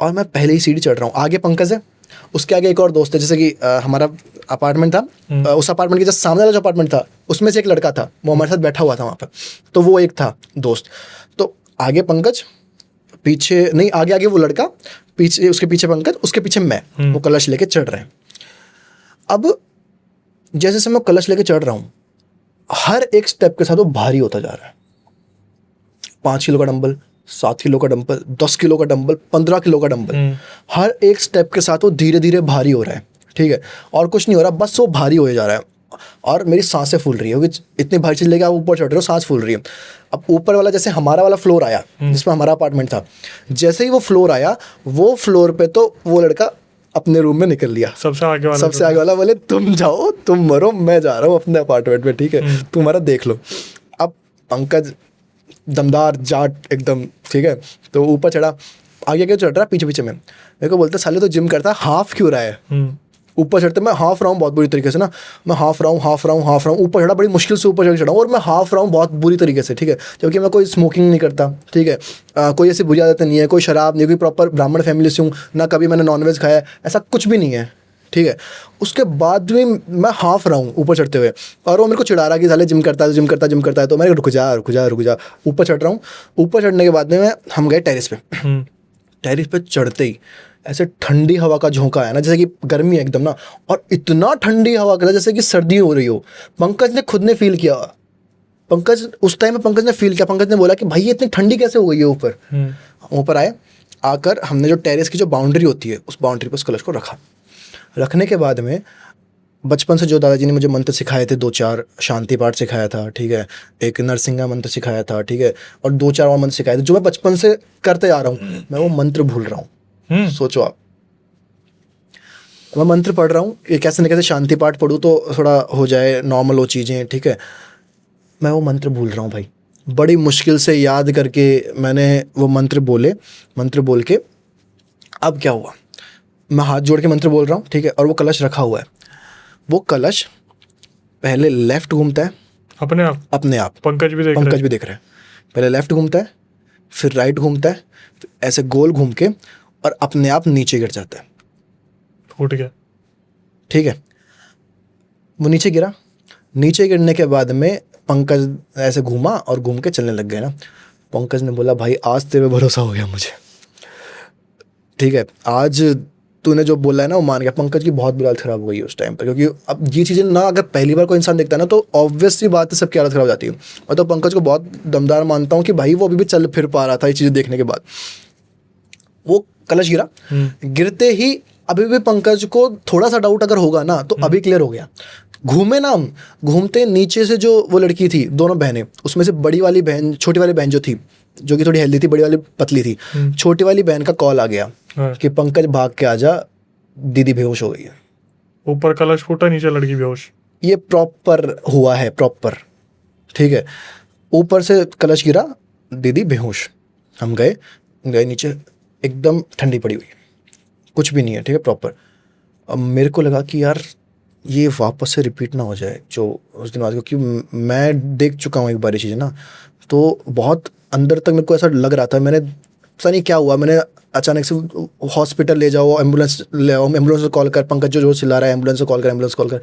और मैं पहले ही सीढ़ी चढ़ रहा हूँ, आगे पंकज है, उसके आगे एक और दोस्त है। जैसे कि हमारा अपार्टमेंट था, उस अपार्टमेंट के जस्ट सामने वाला जो अपार्टमेंट था, उसमें से एक लड़का था, वो हमारे साथ बैठा हुआ था वहाँ पर, तो वो एक था दोस्त। तो आगे पंकज, पीछे नहीं, आगे वो लड़का, पीछे उसके पीछे पंकज, उसके पीछे मैं, वो कलश लेके चढ़ रहे हैं। अब जैसे जैसे मैं कलश लेके चढ़ रहा हूँ, हर एक स्टेप के साथ वो भारी होता जा रहा है। 5 किलो का डंबल, 7 किलो का डंबल, 10 किलो का डंबल, 15 किलो का डंबल, हर एक स्टेप के साथ वो धीरे धीरे भारी हो रहा है, ठीक है। और कुछ नहीं हो रहा, बस वो भारी हो जा रहा है, और मेरी सांसें फूल रही है, क्योंकि इतनी भारी चीज लेके आप ऊपर चढ़ रहे हो, सांस फूल रही है। अब ऊपर वाला, जैसे हमारा वाला फ्लोर आया, जिसमें हमारा अपार्टमेंट था, जैसे ही वो फ्लोर आया, वो फ्लोर पे तो वो लड़का अपने रूम में निकल लिया। सबसे आगे वाला बोले तुम जाओ, तुम मरो, मैं जा रहा हूँ अपने अपार्टमेंट में, ठीक है, तुम्हारा देख लो। अब पंकज दमदार जाट एकदम, ठीक है, तो ऊपर चढ़ा, आगे क्यों चढ़ रहा है, पीछे पीछे में। मेरे को बोलता साले तो जिम करता है, हाफ क्यों रहा है। ऊपर चढ़ते मैं हाफ रहा हूँ बहुत बुरी तरीके से ना, मैं हाफ रहा हूँ, ऊपर चढ़ा, बड़ी मुश्किल से ऊपर चढ़ा हूँ, और मैं हाफ रहा हूँ बहुत बुरी तरीके से, ठीक है। क्योंकि मैं कोई स्मोकिंग नहीं करता, ठीक है, कोई ऐसी बुरी आदत नहीं है, कोई शराब नहीं, कोई प्रॉपर ब्राह्मण फैमिली से हूँ ना, कभी मैंने नॉनवेज खाया, ऐसा कुछ भी नहीं है, ठीक है। उसके बाद भी मैं हाफ रहा हूँ ऊपर चढ़ते हुए, और वो मेरे को चिढ़ा रहा कि साले जिम करता है, तो मैं रुक जा, ऊपर चढ़ रहा हूँ। ऊपर चढ़ने के बाद में हम गए टेरिस पे। टेरिस पे चढ़ते ही ऐसे ठंडी हवा का झोंका आया ना, जैसे कि गर्मी है एकदम ना, और इतना ठंडी हवा का जैसे कि सर्दी हो रही हो। पंकज ने खुद ने फील किया, उस टाइम में पंकज ने फील किया, पंकज ने बोला कि भाई ये इतनी ठंडी कैसे हो गई है ऊपर। ऊपर आकर हमने जो टेरिस की जो बाउंड्री होती है, उस बाउंड्री पर उस कलश को रखने के बाद में, बचपन से जो दादाजी ने मुझे मंत्र सिखाए थे, 2-4 शांति पाठ सिखाया था, ठीक है, एक नरसिंगा मंत्र सिखाया था, ठीक है, और 2-4 और मंत्र सिखाए थे जो मैं बचपन से करते आ रहा हूँ, मैं वो मंत्र भूल रहा हूँ। सोचो आप, मैं मंत्र पढ़ रहा हूँ, ये कैसे न कैसे शांति पाठ पढ़ूँ तो थोड़ा हो जाए नॉर्मल वो चीज़ें, ठीक है, मैं वो मंत्र भूल रहा हूँ भाई। बड़ी मुश्किल से याद करके मैंने वो मंत्र बोल के, अब क्या हुआ, मैं हाथ जोड़ के मंत्र बोल रहा हूँ, ठीक है, और वो कलश रखा हुआ है। वो कलश पहले लेफ्ट घूमता है अपने आप, पंकज भी देख रहे हैं, पहले लेफ्ट घूमता है, फिर राइट घूमता है, ऐसे गोल घूम के, और अपने आप नीचे गिर जाता है, फूट गया, ठीक है। वो नीचे गिरा, नीचे गिरने के बाद में पंकज ऐसे घूमा और घूम के चलने लग गए ना। पंकज ने बोला भाई आज तेरे भरोसा हो गया मुझे, ठीक है, आज तूने जो बोला है ना वो मान गया। पंकज की बहुत बुरी हालत खराब हो गई उस टाइम पर, क्योंकि अब ये चीज़ें ना अगर पहली बार कोई इंसान देखता है ना, तो ऑब्वियस सी बात है सबकी हालत खराब हो जाती है। और तो पंकज को बहुत दमदार मानता हूँ कि भाई वो अभी भी चल फिर पा रहा था ये चीज़ें देखने के बाद। वो कलश गिरा, गिरते ही अभी भी पंकज को थोड़ा सा डाउट अगर होगा ना, तो अभी क्लियर हो गया। घूमे ना घूमते नीचे से जो वो लड़की थी, दोनों बहनें, उसमें से बड़ी वाली बहन, छोटी वाली बहन जो थी, जो कि थोड़ी हेल्दी थी, बड़ी वाली पतली थी। छोटी वाली बहन का कॉल आ गया हाँ। कि पंकज भाग के आजा, दीदी बेहोश हो गई है। ऊपर कलश फूटा, नीचे लड़की बेहोश। ये प्रॉपर हुआ है, प्रॉपर, ठीक है। ऊपर से कलश गिरा, दीदी बेहोश। हम गए नीचे, एकदम ठंडी पड़ी हुई, कुछ भी नहीं है, ठीक है, प्रॉपर। अब मेरे को लगा कि यार ये वापस से रिपीट ना हो जाए जो उस दिन बाद, क्योंकि मैं देख चुका हूँ एक बार ये चीज़ ना, तो बहुत अंदर तक मेरे को ऐसा लग रहा था। मैंने पता नहीं क्या हुआ, मैंने अचानक से हॉस्पिटल ले जाओ, एम्बुलेंस ले आओ, एम्बुलेंस को कॉल कर, पंकज जो चिल्ला रहा है एम्बुलेंस को कॉल कर, एम्बुलेंस कॉल कर।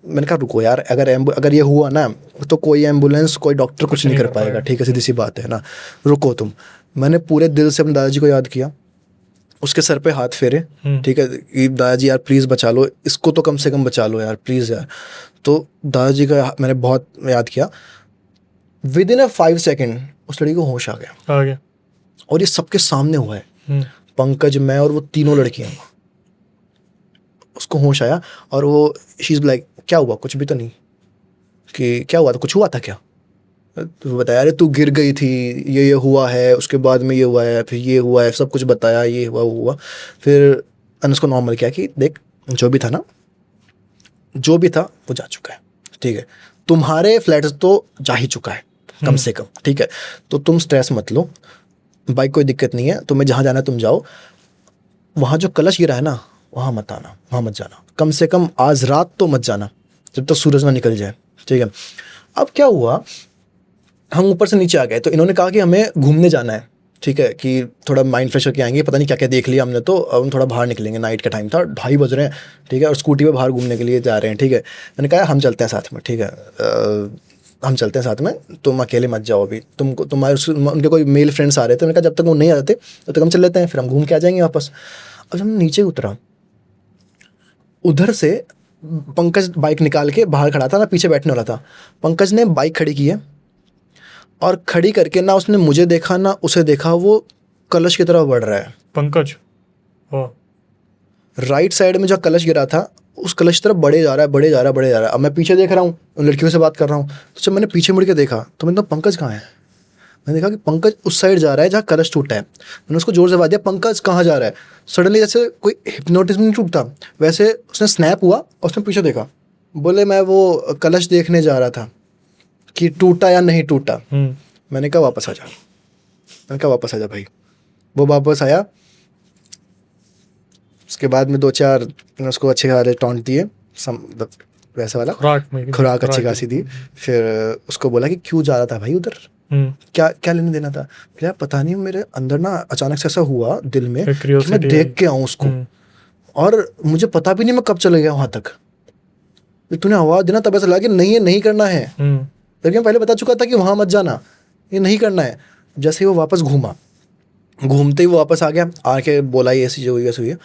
मैंने कहा रुको यार, अगर ये हुआ ना तो कोई एम्बुलेंस कोई डॉक्टर कुछ नहीं कर पाएगा, ठीक है, सीधी सी बात है ना, रुको तुम। मैंने पूरे दिल से अपने दादाजी को याद किया, उसके सर पे हाथ फेरे, ठीक है, कि दादाजी यार प्लीज़ बचा लो इसको, तो कम से कम बचा लो यार प्लीज़ यार। तो दादाजी का मैंने बहुत याद किया। विद इन 5 सेकेंड उस लड़की को होश आ गया। और ये सबके सामने हुआ है, पंकज, मैं और वो तीनों लड़कियां। उसको होश आया और वो शी इज़ लाइक क्या हुआ, कुछ भी तो नहीं, कि क्या हुआ था, कुछ हुआ था क्या? तो बताया अरे तू गिर गई थी, ये हुआ है, उसके बाद में ये हुआ है, फिर ये हुआ है, सब कुछ बताया, ये हुआ वो हुआ। फिर मैंने उसको नॉर्मल किया कि देख जो भी था ना, जो भी था वो जा चुका है, ठीक है, तुम्हारे फ्लैट तो जा ही चुका है कम से कम, ठीक है, तो तुम स्ट्रेस मत लो, बाइक कोई दिक्कत नहीं है, तुम्हें जहाँ जाना है तुम जाओ, वहाँ जो कलश गिरा है ना वहाँ मत आना, वहाँ मत जाना, कम से कम आज रात तो मत जाना जब तक सूरज ना निकल जाए, ठीक है। अब क्या हुआ, हम ऊपर से नीचे आ गए, तो इन्होंने कहा कि हमें घूमने जाना है, ठीक है, कि थोड़ा माइंड फ्रेश करके आएंगे, पता नहीं क्या क्या देख लिया हमने, तो अब हम थोड़ा बाहर निकलेंगे, नाइट का टाइम था, 2:30 बज रहे हैं, ठीक है, और स्कूटी पे बाहर घूमने के लिए जा रहे हैं, ठीक है। मैंने कहा हम चलते हैं साथ में, ठीक है, हम चलते हैं साथ में, तुम अकेले मत जाओ अभी, उनके कोई मेल फ्रेंड्स आ रहे थे, मैंने कहा जब तक वो नहीं आ जाते तब तक हम चल लेते हैं, फिर हम घूम के आ जाएंगे वापस। अब जब नीचे उतरा, उधर से पंकज बाइक निकाल के बाहर खड़ा था, ना पीछे बैठने वाला था। पंकज ने बाइक खड़ी की है और खड़ी करके ना उसने मुझे देखा ना उसे देखा, वो कलश की तरफ बढ़ रहा है। पंकज राइट साइड में जो कलश गिरा था उस कलश की तरफ बढ़े जा रहा है, बढ़े जा रहा है, बढ़े जा रहा है। अब मैं पीछे देख रहा हूँ, उन लड़कियों से बात कर रहा हूँ, तो जब मैंने पीछे मुड़ के देखा तो मैंने कहा पंकज कहाँ है। मैंने देखा कि पंकज उस साइड जा रहा है जहाँ कलश टूटा है। मैंने उसको जोर से आवाज दिया, पंकज कहाँ जा रहा है। सडनली जैसे कोई हिप्नोटिज्म नहीं टूटता वैसे उसने स्नैप हुआ और उसने पीछे देखा, बोले मैं वो कलश देखने जा रहा था कि टूटा या नहीं टूटा। मैंने कहा वापस आ जा, मैंने कहा वापस आ जा भाई। वो वापस आया, उसके बाद में 2-4 उसको अच्छे खासे टॉन्ट दिए, वैसा वाला खुराक अच्छी खासी दी। फिर उसको बोला कि क्यों जा रहा था भाई उधर, क्या क्या लेने देना था। क्या पता नहीं, मेरे अंदर ना अचानक से ऐसा हुआ दिल में कि मैं देख के आऊँ उसको, और मुझे पता भी नहीं मैं कब चले गया वहाँ तक। तूने आवाज़ देना तब ऐसा लगा कि नहीं, ये नहीं करना है, लेकिन मैं पहले बता चुका था कि वहाँ मत जाना, ये नहीं करना है। जैसे ही वो वापस घूमा, घूमते ही वो वापस आ गया, आके बोला ये ऐसी जो हुई वैसे हुई है।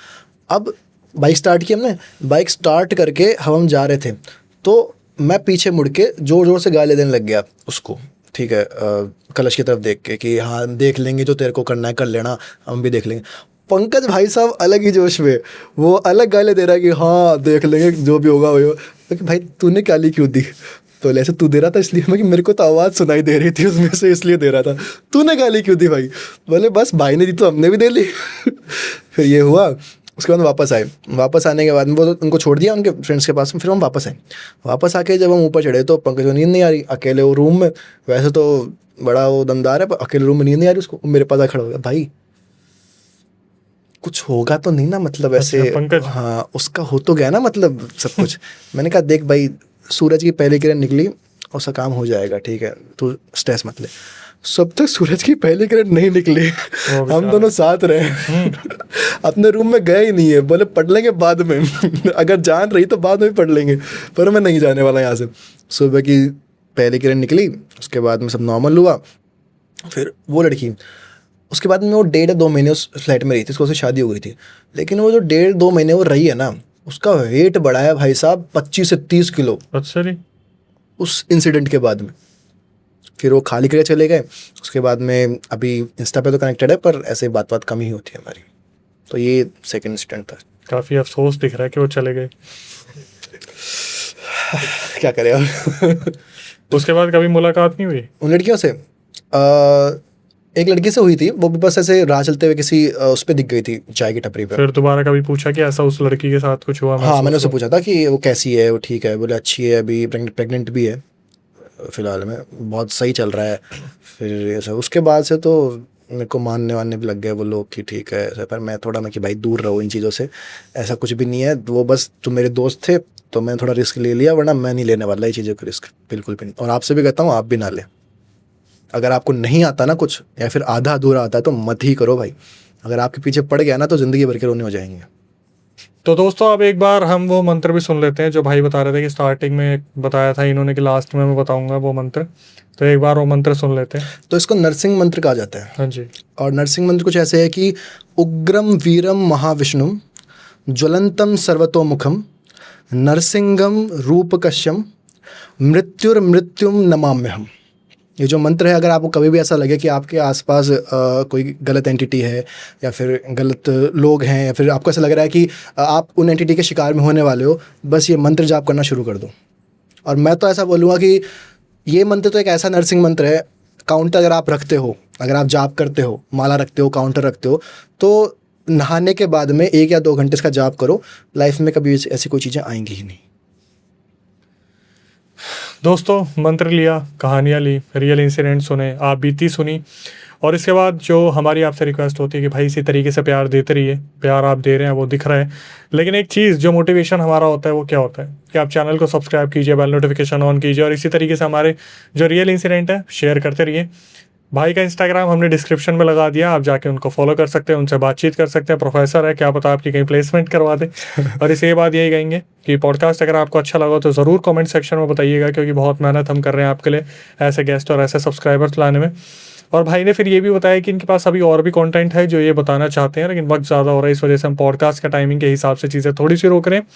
अब बाइक स्टार्ट की हमने, बाइक स्टार्ट करके हम जा रहे थे, तो मैं पीछे मुड़ के ज़ोर ज़ोर से गाली देने लग गया उसको, ठीक है, कलश की तरफ देख के कि हाँ देख लेंगे जो तेरे को करना है कर लेना, हम भी देख लेंगे। पंकज भाई साहब अलग ही जोश में, वो अलग गाली दे रहा है कि हाँ देख लेंगे जो भी होगा वही। लेकिन भाई तूने गाली क्यों दी? तो ऐसे तू दे रहा था इसलिए, मैं कि मेरे को तो आवाज़ सुनाई दे रही थी उसमें से इसलिए दे रहा था। तूने गाली क्यों दी भाई? बोले बस भाई ने दी तो हमने भी दे ली। फिर ये हुआ, उसके बाद वापस आए। वापस आने के बाद वो उनको छोड़ दिया उनके फ्रेंड्स के पास में, फिर हम वापस आए। वापस आके जब हम ऊपर चढ़े तो पंकज को नींद नहीं आ रही, अकेले वो रूम में, वैसे तो बड़ा वो दमदार है पर अकेले रूम में नींद नहीं आ रही उसको। मेरे पास आ खड़ा हो गया, भाई कुछ होगा तो नहीं ना, मतलब ऐसे पंकज, हाँ उसका हो तो गया ना मतलब सब कुछ। मैंने कहा देख भाई, सूरज की पहली किरण निकली, उसका काम हो जाएगा, ठीक है, तू स्ट्रेस मत ले। सब तक सूरज की पहली किरण नहीं निकली, हम दोनों साथ रहे। अपने रूम में गए ही नहीं है, बोले पढ़ लेंगे बाद में। अगर जान रही तो बाद में पढ़ लेंगे, पर मैं नहीं जाने वाला यहाँ से। सुबह की पहली किरण निकली, उसके बाद में सब नॉर्मल हुआ। फिर वो लड़की, उसके बाद में वो 1.5-2 महीने उस फ्लैट में रही थी, उसको शादी हो गई थी। लेकिन वो जो 1.5-2 महीने वो रही है ना, उसका वेट बढ़ा है भाई साहब 25 से 30 किलो। अच्छा जी। उस इंसिडेंट के बाद में फिर वो खाली करके चले गए। उसके बाद में अभी इंस्टा पे तो कनेक्टेड है, पर ऐसे बात कम ही होती है हमारी। तो ये सेकंड इंसिडेंट था। काफ़ी अफसोस दिख रहा है कि वो चले गए। क्या करें अब। उसके बाद कभी मुलाकात नहीं हुई उन लड़कियों से? एक लड़की से हुई थी, वो भी बस ऐसे राह चलते हुए किसी उस पे दिख गई थी चाय की टपरी पे। फिर दोबारा कभी पूछा कि ऐसा उस लड़की के साथ कुछ हुआ? हाँ, महसूस मैंने उससे हुआ? पूछा था कि वो कैसी है, वो ठीक है? बोले अच्छी है, अभी प्रेग्नेंट भी है फिलहाल में, बहुत सही चल रहा है। फिर ऐसा उसके बाद से तो मेरे को मानने वानने भी लग गए वो लोग कि ठीक है ऐसा, पर मैं थोड़ा मैं कि भाई दूर रहो इन चीज़ों से, ऐसा कुछ भी नहीं है। वो बस तुम मेरे दोस्त थे तो मैंने थोड़ा रिस्क ले लिया, वरना मैं नहीं लेने वाला ये चीज़ों का रिस्क, बिल्कुल भी नहीं। और आपसे भी कहता हूँ, आप भी ना लें। अगर आपको नहीं आता ना कुछ, या फिर आधा अधूरा आता है, तो मत ही करो भाई। अगर आपके पीछे पड़ गया ना तो ज़िंदगी भर के रोने हो जाएंगे। तो दोस्तों अब एक बार हम वो मंत्र भी सुन लेते हैं जो भाई बता रहे थे कि स्टार्टिंग में बताया था इन्होंने कि लास्ट में मैं बताऊंगा वो मंत्र। तो एक बार वो मंत्र सुन लेते हैं। तो इसको नरसिंह मंत्र कहा जाता है। हाँ जी। और नरसिंह मंत्र कुछ ऐसे है कि उग्रम वीरम महाविष्णुम ज्वलंतम सर्वतोमुखम नरसिंहम रूपकश्यम मृत्युर्मृत्युम नमाम्यहम। ये जो मंत्र है, अगर आपको कभी भी ऐसा लगे कि आपके आसपास कोई गलत एंटिटी है, या फिर गलत लोग हैं, या फिर आपको ऐसा लग रहा है कि आप उन एंटिटी के शिकार में होने वाले हो, बस ये मंत्र जाप करना शुरू कर दो। और मैं तो ऐसा बोलूँगा कि ये मंत्र तो एक ऐसा नरसिंह मंत्र है, काउंटर अगर आप रखते हो, अगर आप जाप करते हो, माला रखते हो, काउंटर रखते हो, तो नहाने के बाद में 1 या 2 घंटे इसका जाप करो, लाइफ में कभी ऐसी कोई चीज़ें आएंगी ही नहीं। दोस्तों मंत्र लिया, कहानियाँ ली, रियल इंसिडेंट सुने, आप बीती सुनी, और इसके बाद जो हमारी आपसे रिक्वेस्ट होती है कि भाई इसी तरीके से प्यार देते रहिए। प्यार आप दे रहे हैं वो दिख रहा है, लेकिन एक चीज़ जो मोटिवेशन हमारा होता है वो क्या होता है कि आप चैनल को सब्सक्राइब कीजिए, बेल नोटिफिकेशन ऑन कीजिए, और इसी तरीके से हमारे जो रियल इंसिडेंट है शेयर करते रहिए। भाई का इंस्टाग्राम हमने डिस्क्रिप्शन में लगा दिया, आप जाके उनको फॉलो कर सकते हैं, उनसे बातचीत कर सकते हैं। प्रोफेसर है, क्या पता आपकी कहीं प्लेसमेंट करवा दे। और इसी बात यही कहेंगे कि पॉडकास्ट अगर आपको अच्छा लगा तो ज़रूर कमेंट सेक्शन में बताइएगा, क्योंकि बहुत मेहनत हम कर रहे हैं आपके लिए ऐसे गेस्ट और ऐसे सब्सक्राइबर्स लाने में। और भाई ने फिर ये भी बताया कि इनके पास अभी और भी कंटेंट है जो ये बताना चाहते हैं, लेकिन वक्त ज़्यादा हो रहा है, इस वजह से हम पॉडकास्ट का टाइमिंग के हिसाब से चीज़ें थोड़ी सी रोक रहे हैं।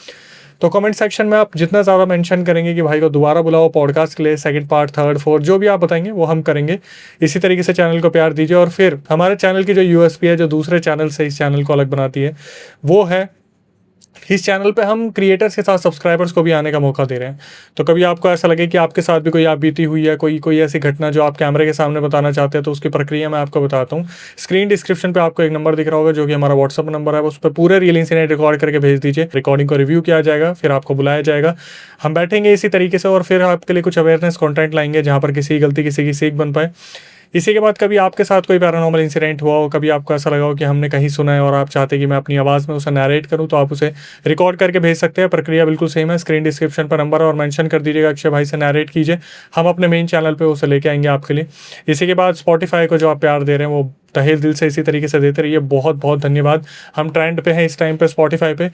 तो कमेंट सेक्शन में आप जितना ज़्यादा मेंशन करेंगे कि भाई को दोबारा बुलाओ पॉडकास्ट के लिए, सेकंड पार्ट, थर्ड, फोर्थ, जो भी आप बताएंगे वो हम करेंगे। इसी तरीके से चैनल को प्यार दीजिए। और फिर हमारे चैनल की जो यूएसपी है, जो दूसरे चैनल से इस चैनल को अलग बनाती है, वो है इस चैनल पे हम क्रिएटर्स के साथ सब्सक्राइबर्स को भी आने का मौका दे रहे हैं। तो कभी आपको ऐसा लगे कि आपके साथ भी कोई आप बीती हुई है, कोई ऐसी घटना जो आप कैमरे के सामने बताना चाहते हैं, तो उसकी प्रक्रिया मैं आपको बताता हूँ। स्क्रीन डिस्क्रिप्शन पे आपको एक नंबर दिख रहा होगा जो कि हमारा व्हाट्सअप नंबर है, उस पर पूरे रियल इंसिडेंट रिकॉर्ड करके भेज दीजिए। रिकॉर्डिंग को रिव्यू किया जाएगा, फिर आपको बुलाया जाएगा, हम बैठेंगे इसी तरीके से, और फिर आपके लिए कुछ अवेयरनेस कॉन्टेंट लाएंगे जहाँ पर किसी की गलती किसी की सीख बन पाए। इसी के बाद कभी आपके साथ कोई पैरानॉर्मल इंसिडेंट हुआ हो, कभी आपको ऐसा लगा हो कि हमने कहीं सुना है और आप चाहते हैं कि मैं अपनी आवाज़ में उसे नैरेट करूं, तो आप उसे रिकॉर्ड करके भेज सकते हैं। प्रक्रिया बिल्कुल सेम है, स्क्रीन डिस्क्रिप्शन पर नंबर है, और मेंशन कर दीजिएगा अक्षय भाई से नैरेट कीजिए, हम अपने मेन चैनल पे उसे लेके आएंगे आपके लिए। इसी के बाद स्पॉटिफाई को जो आप प्यार दे रहे हैं वो तहे दिल से इसी तरीके से देते रहिए, बहुत बहुत धन्यवाद। हम ट्रेंड पे हैं इस टाइम पे स्पॉटिफाई पे,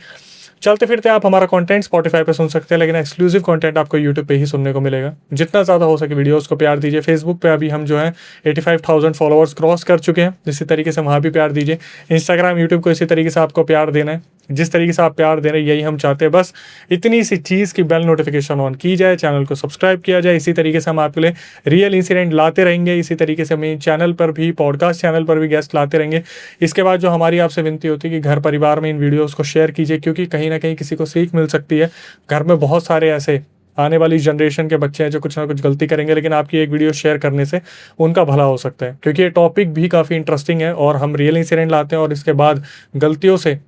चलते फिरते आप हमारा कंटेंट स्पॉटिफाई पे सुन सकते हैं, लेकिन एक्सक्लूसिव कंटेंट आपको यूट्यूब पे ही सुनने को मिलेगा। जितना ज़्यादा हो सके वीडियोस को प्यार दीजिए। फेसबुक पे अभी हम जो है 85,000 फॉलोअर्स क्रॉस कर चुके हैं, इसी तरीके से वहाँ भी प्यार दीजिए। इंस्टाग्राम, यूट्यूब को इसी तरीके से आपको प्यार देना है, जिस तरीके से आप प्यार दे रहे हैं यही हम चाहते हैं। बस इतनी सी चीज़ की बेल नोटिफिकेशन ऑन की जाए, चैनल को सब्सक्राइब किया जाए। इसी तरीके से हम आपके लिए रियल इंसिडेंट लाते रहेंगे, इसी तरीके से मेन चैनल पर भी, पॉडकास्ट चैनल पर भी गेस्ट लाते रहेंगे। इसके बाद जो हमारी आपसे विनती होती है कि घर परिवार में इन वीडियोज़ को शेयर कीजिए, क्योंकि कहीं ना कहीं किसी को सीख मिल सकती है। घर में बहुत सारे ऐसे आने वाली जनरेशन के बच्चे हैं जो कुछ ना कुछ गलती करेंगे, लेकिन आपकी एक वीडियो शेयर करने से उनका भला हो सकता है, क्योंकि ये टॉपिक भी काफ़ी इंटरेस्टिंग है और हम रियल इंसिडेंट लाते हैं और इसके बाद गलतियों से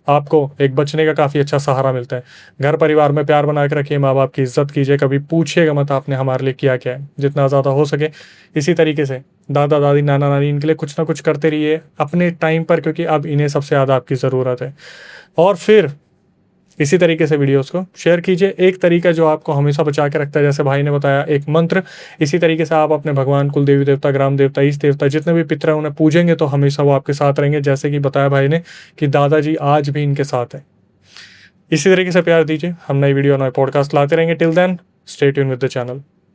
आपको एक बचने का काफ़ी अच्छा सहारा मिलता है। घर परिवार में प्यार बना के रखिए, माँ बाप की इज्जत कीजिए, कभी पूछिएगा मत आपने हमारे लिए किया क्या है, जितना ज़्यादा हो सके। इसी तरीके से दादा दादी, नाना नानी, इनके लिए कुछ ना कुछ करते रहिए अपने टाइम पर, क्योंकि अब इन्हें सबसे ज़्यादा आपकी ज़रूरत है। और फिर इसी तरीके से वीडियोस को शेयर कीजिए। एक तरीका जो आपको हमेशा बचा के रखता है, जैसे भाई ने बताया एक मंत्र, इसी तरीके से आप अपने भगवान, कुल देवी देवता, ग्राम देवता, ईष्ट देवता, जितने भी पितर हैं उन्हें पूजेंगे तो हमेशा वो आपके साथ रहेंगे। जैसे कि बताया भाई ने कि दादाजी आज भी इनके साथ है। इसी तरीके से प्यार दीजिए। हम नई वीडियो, नए पॉडकास्ट लाते रहेंगे। Till then stay tune with the channel.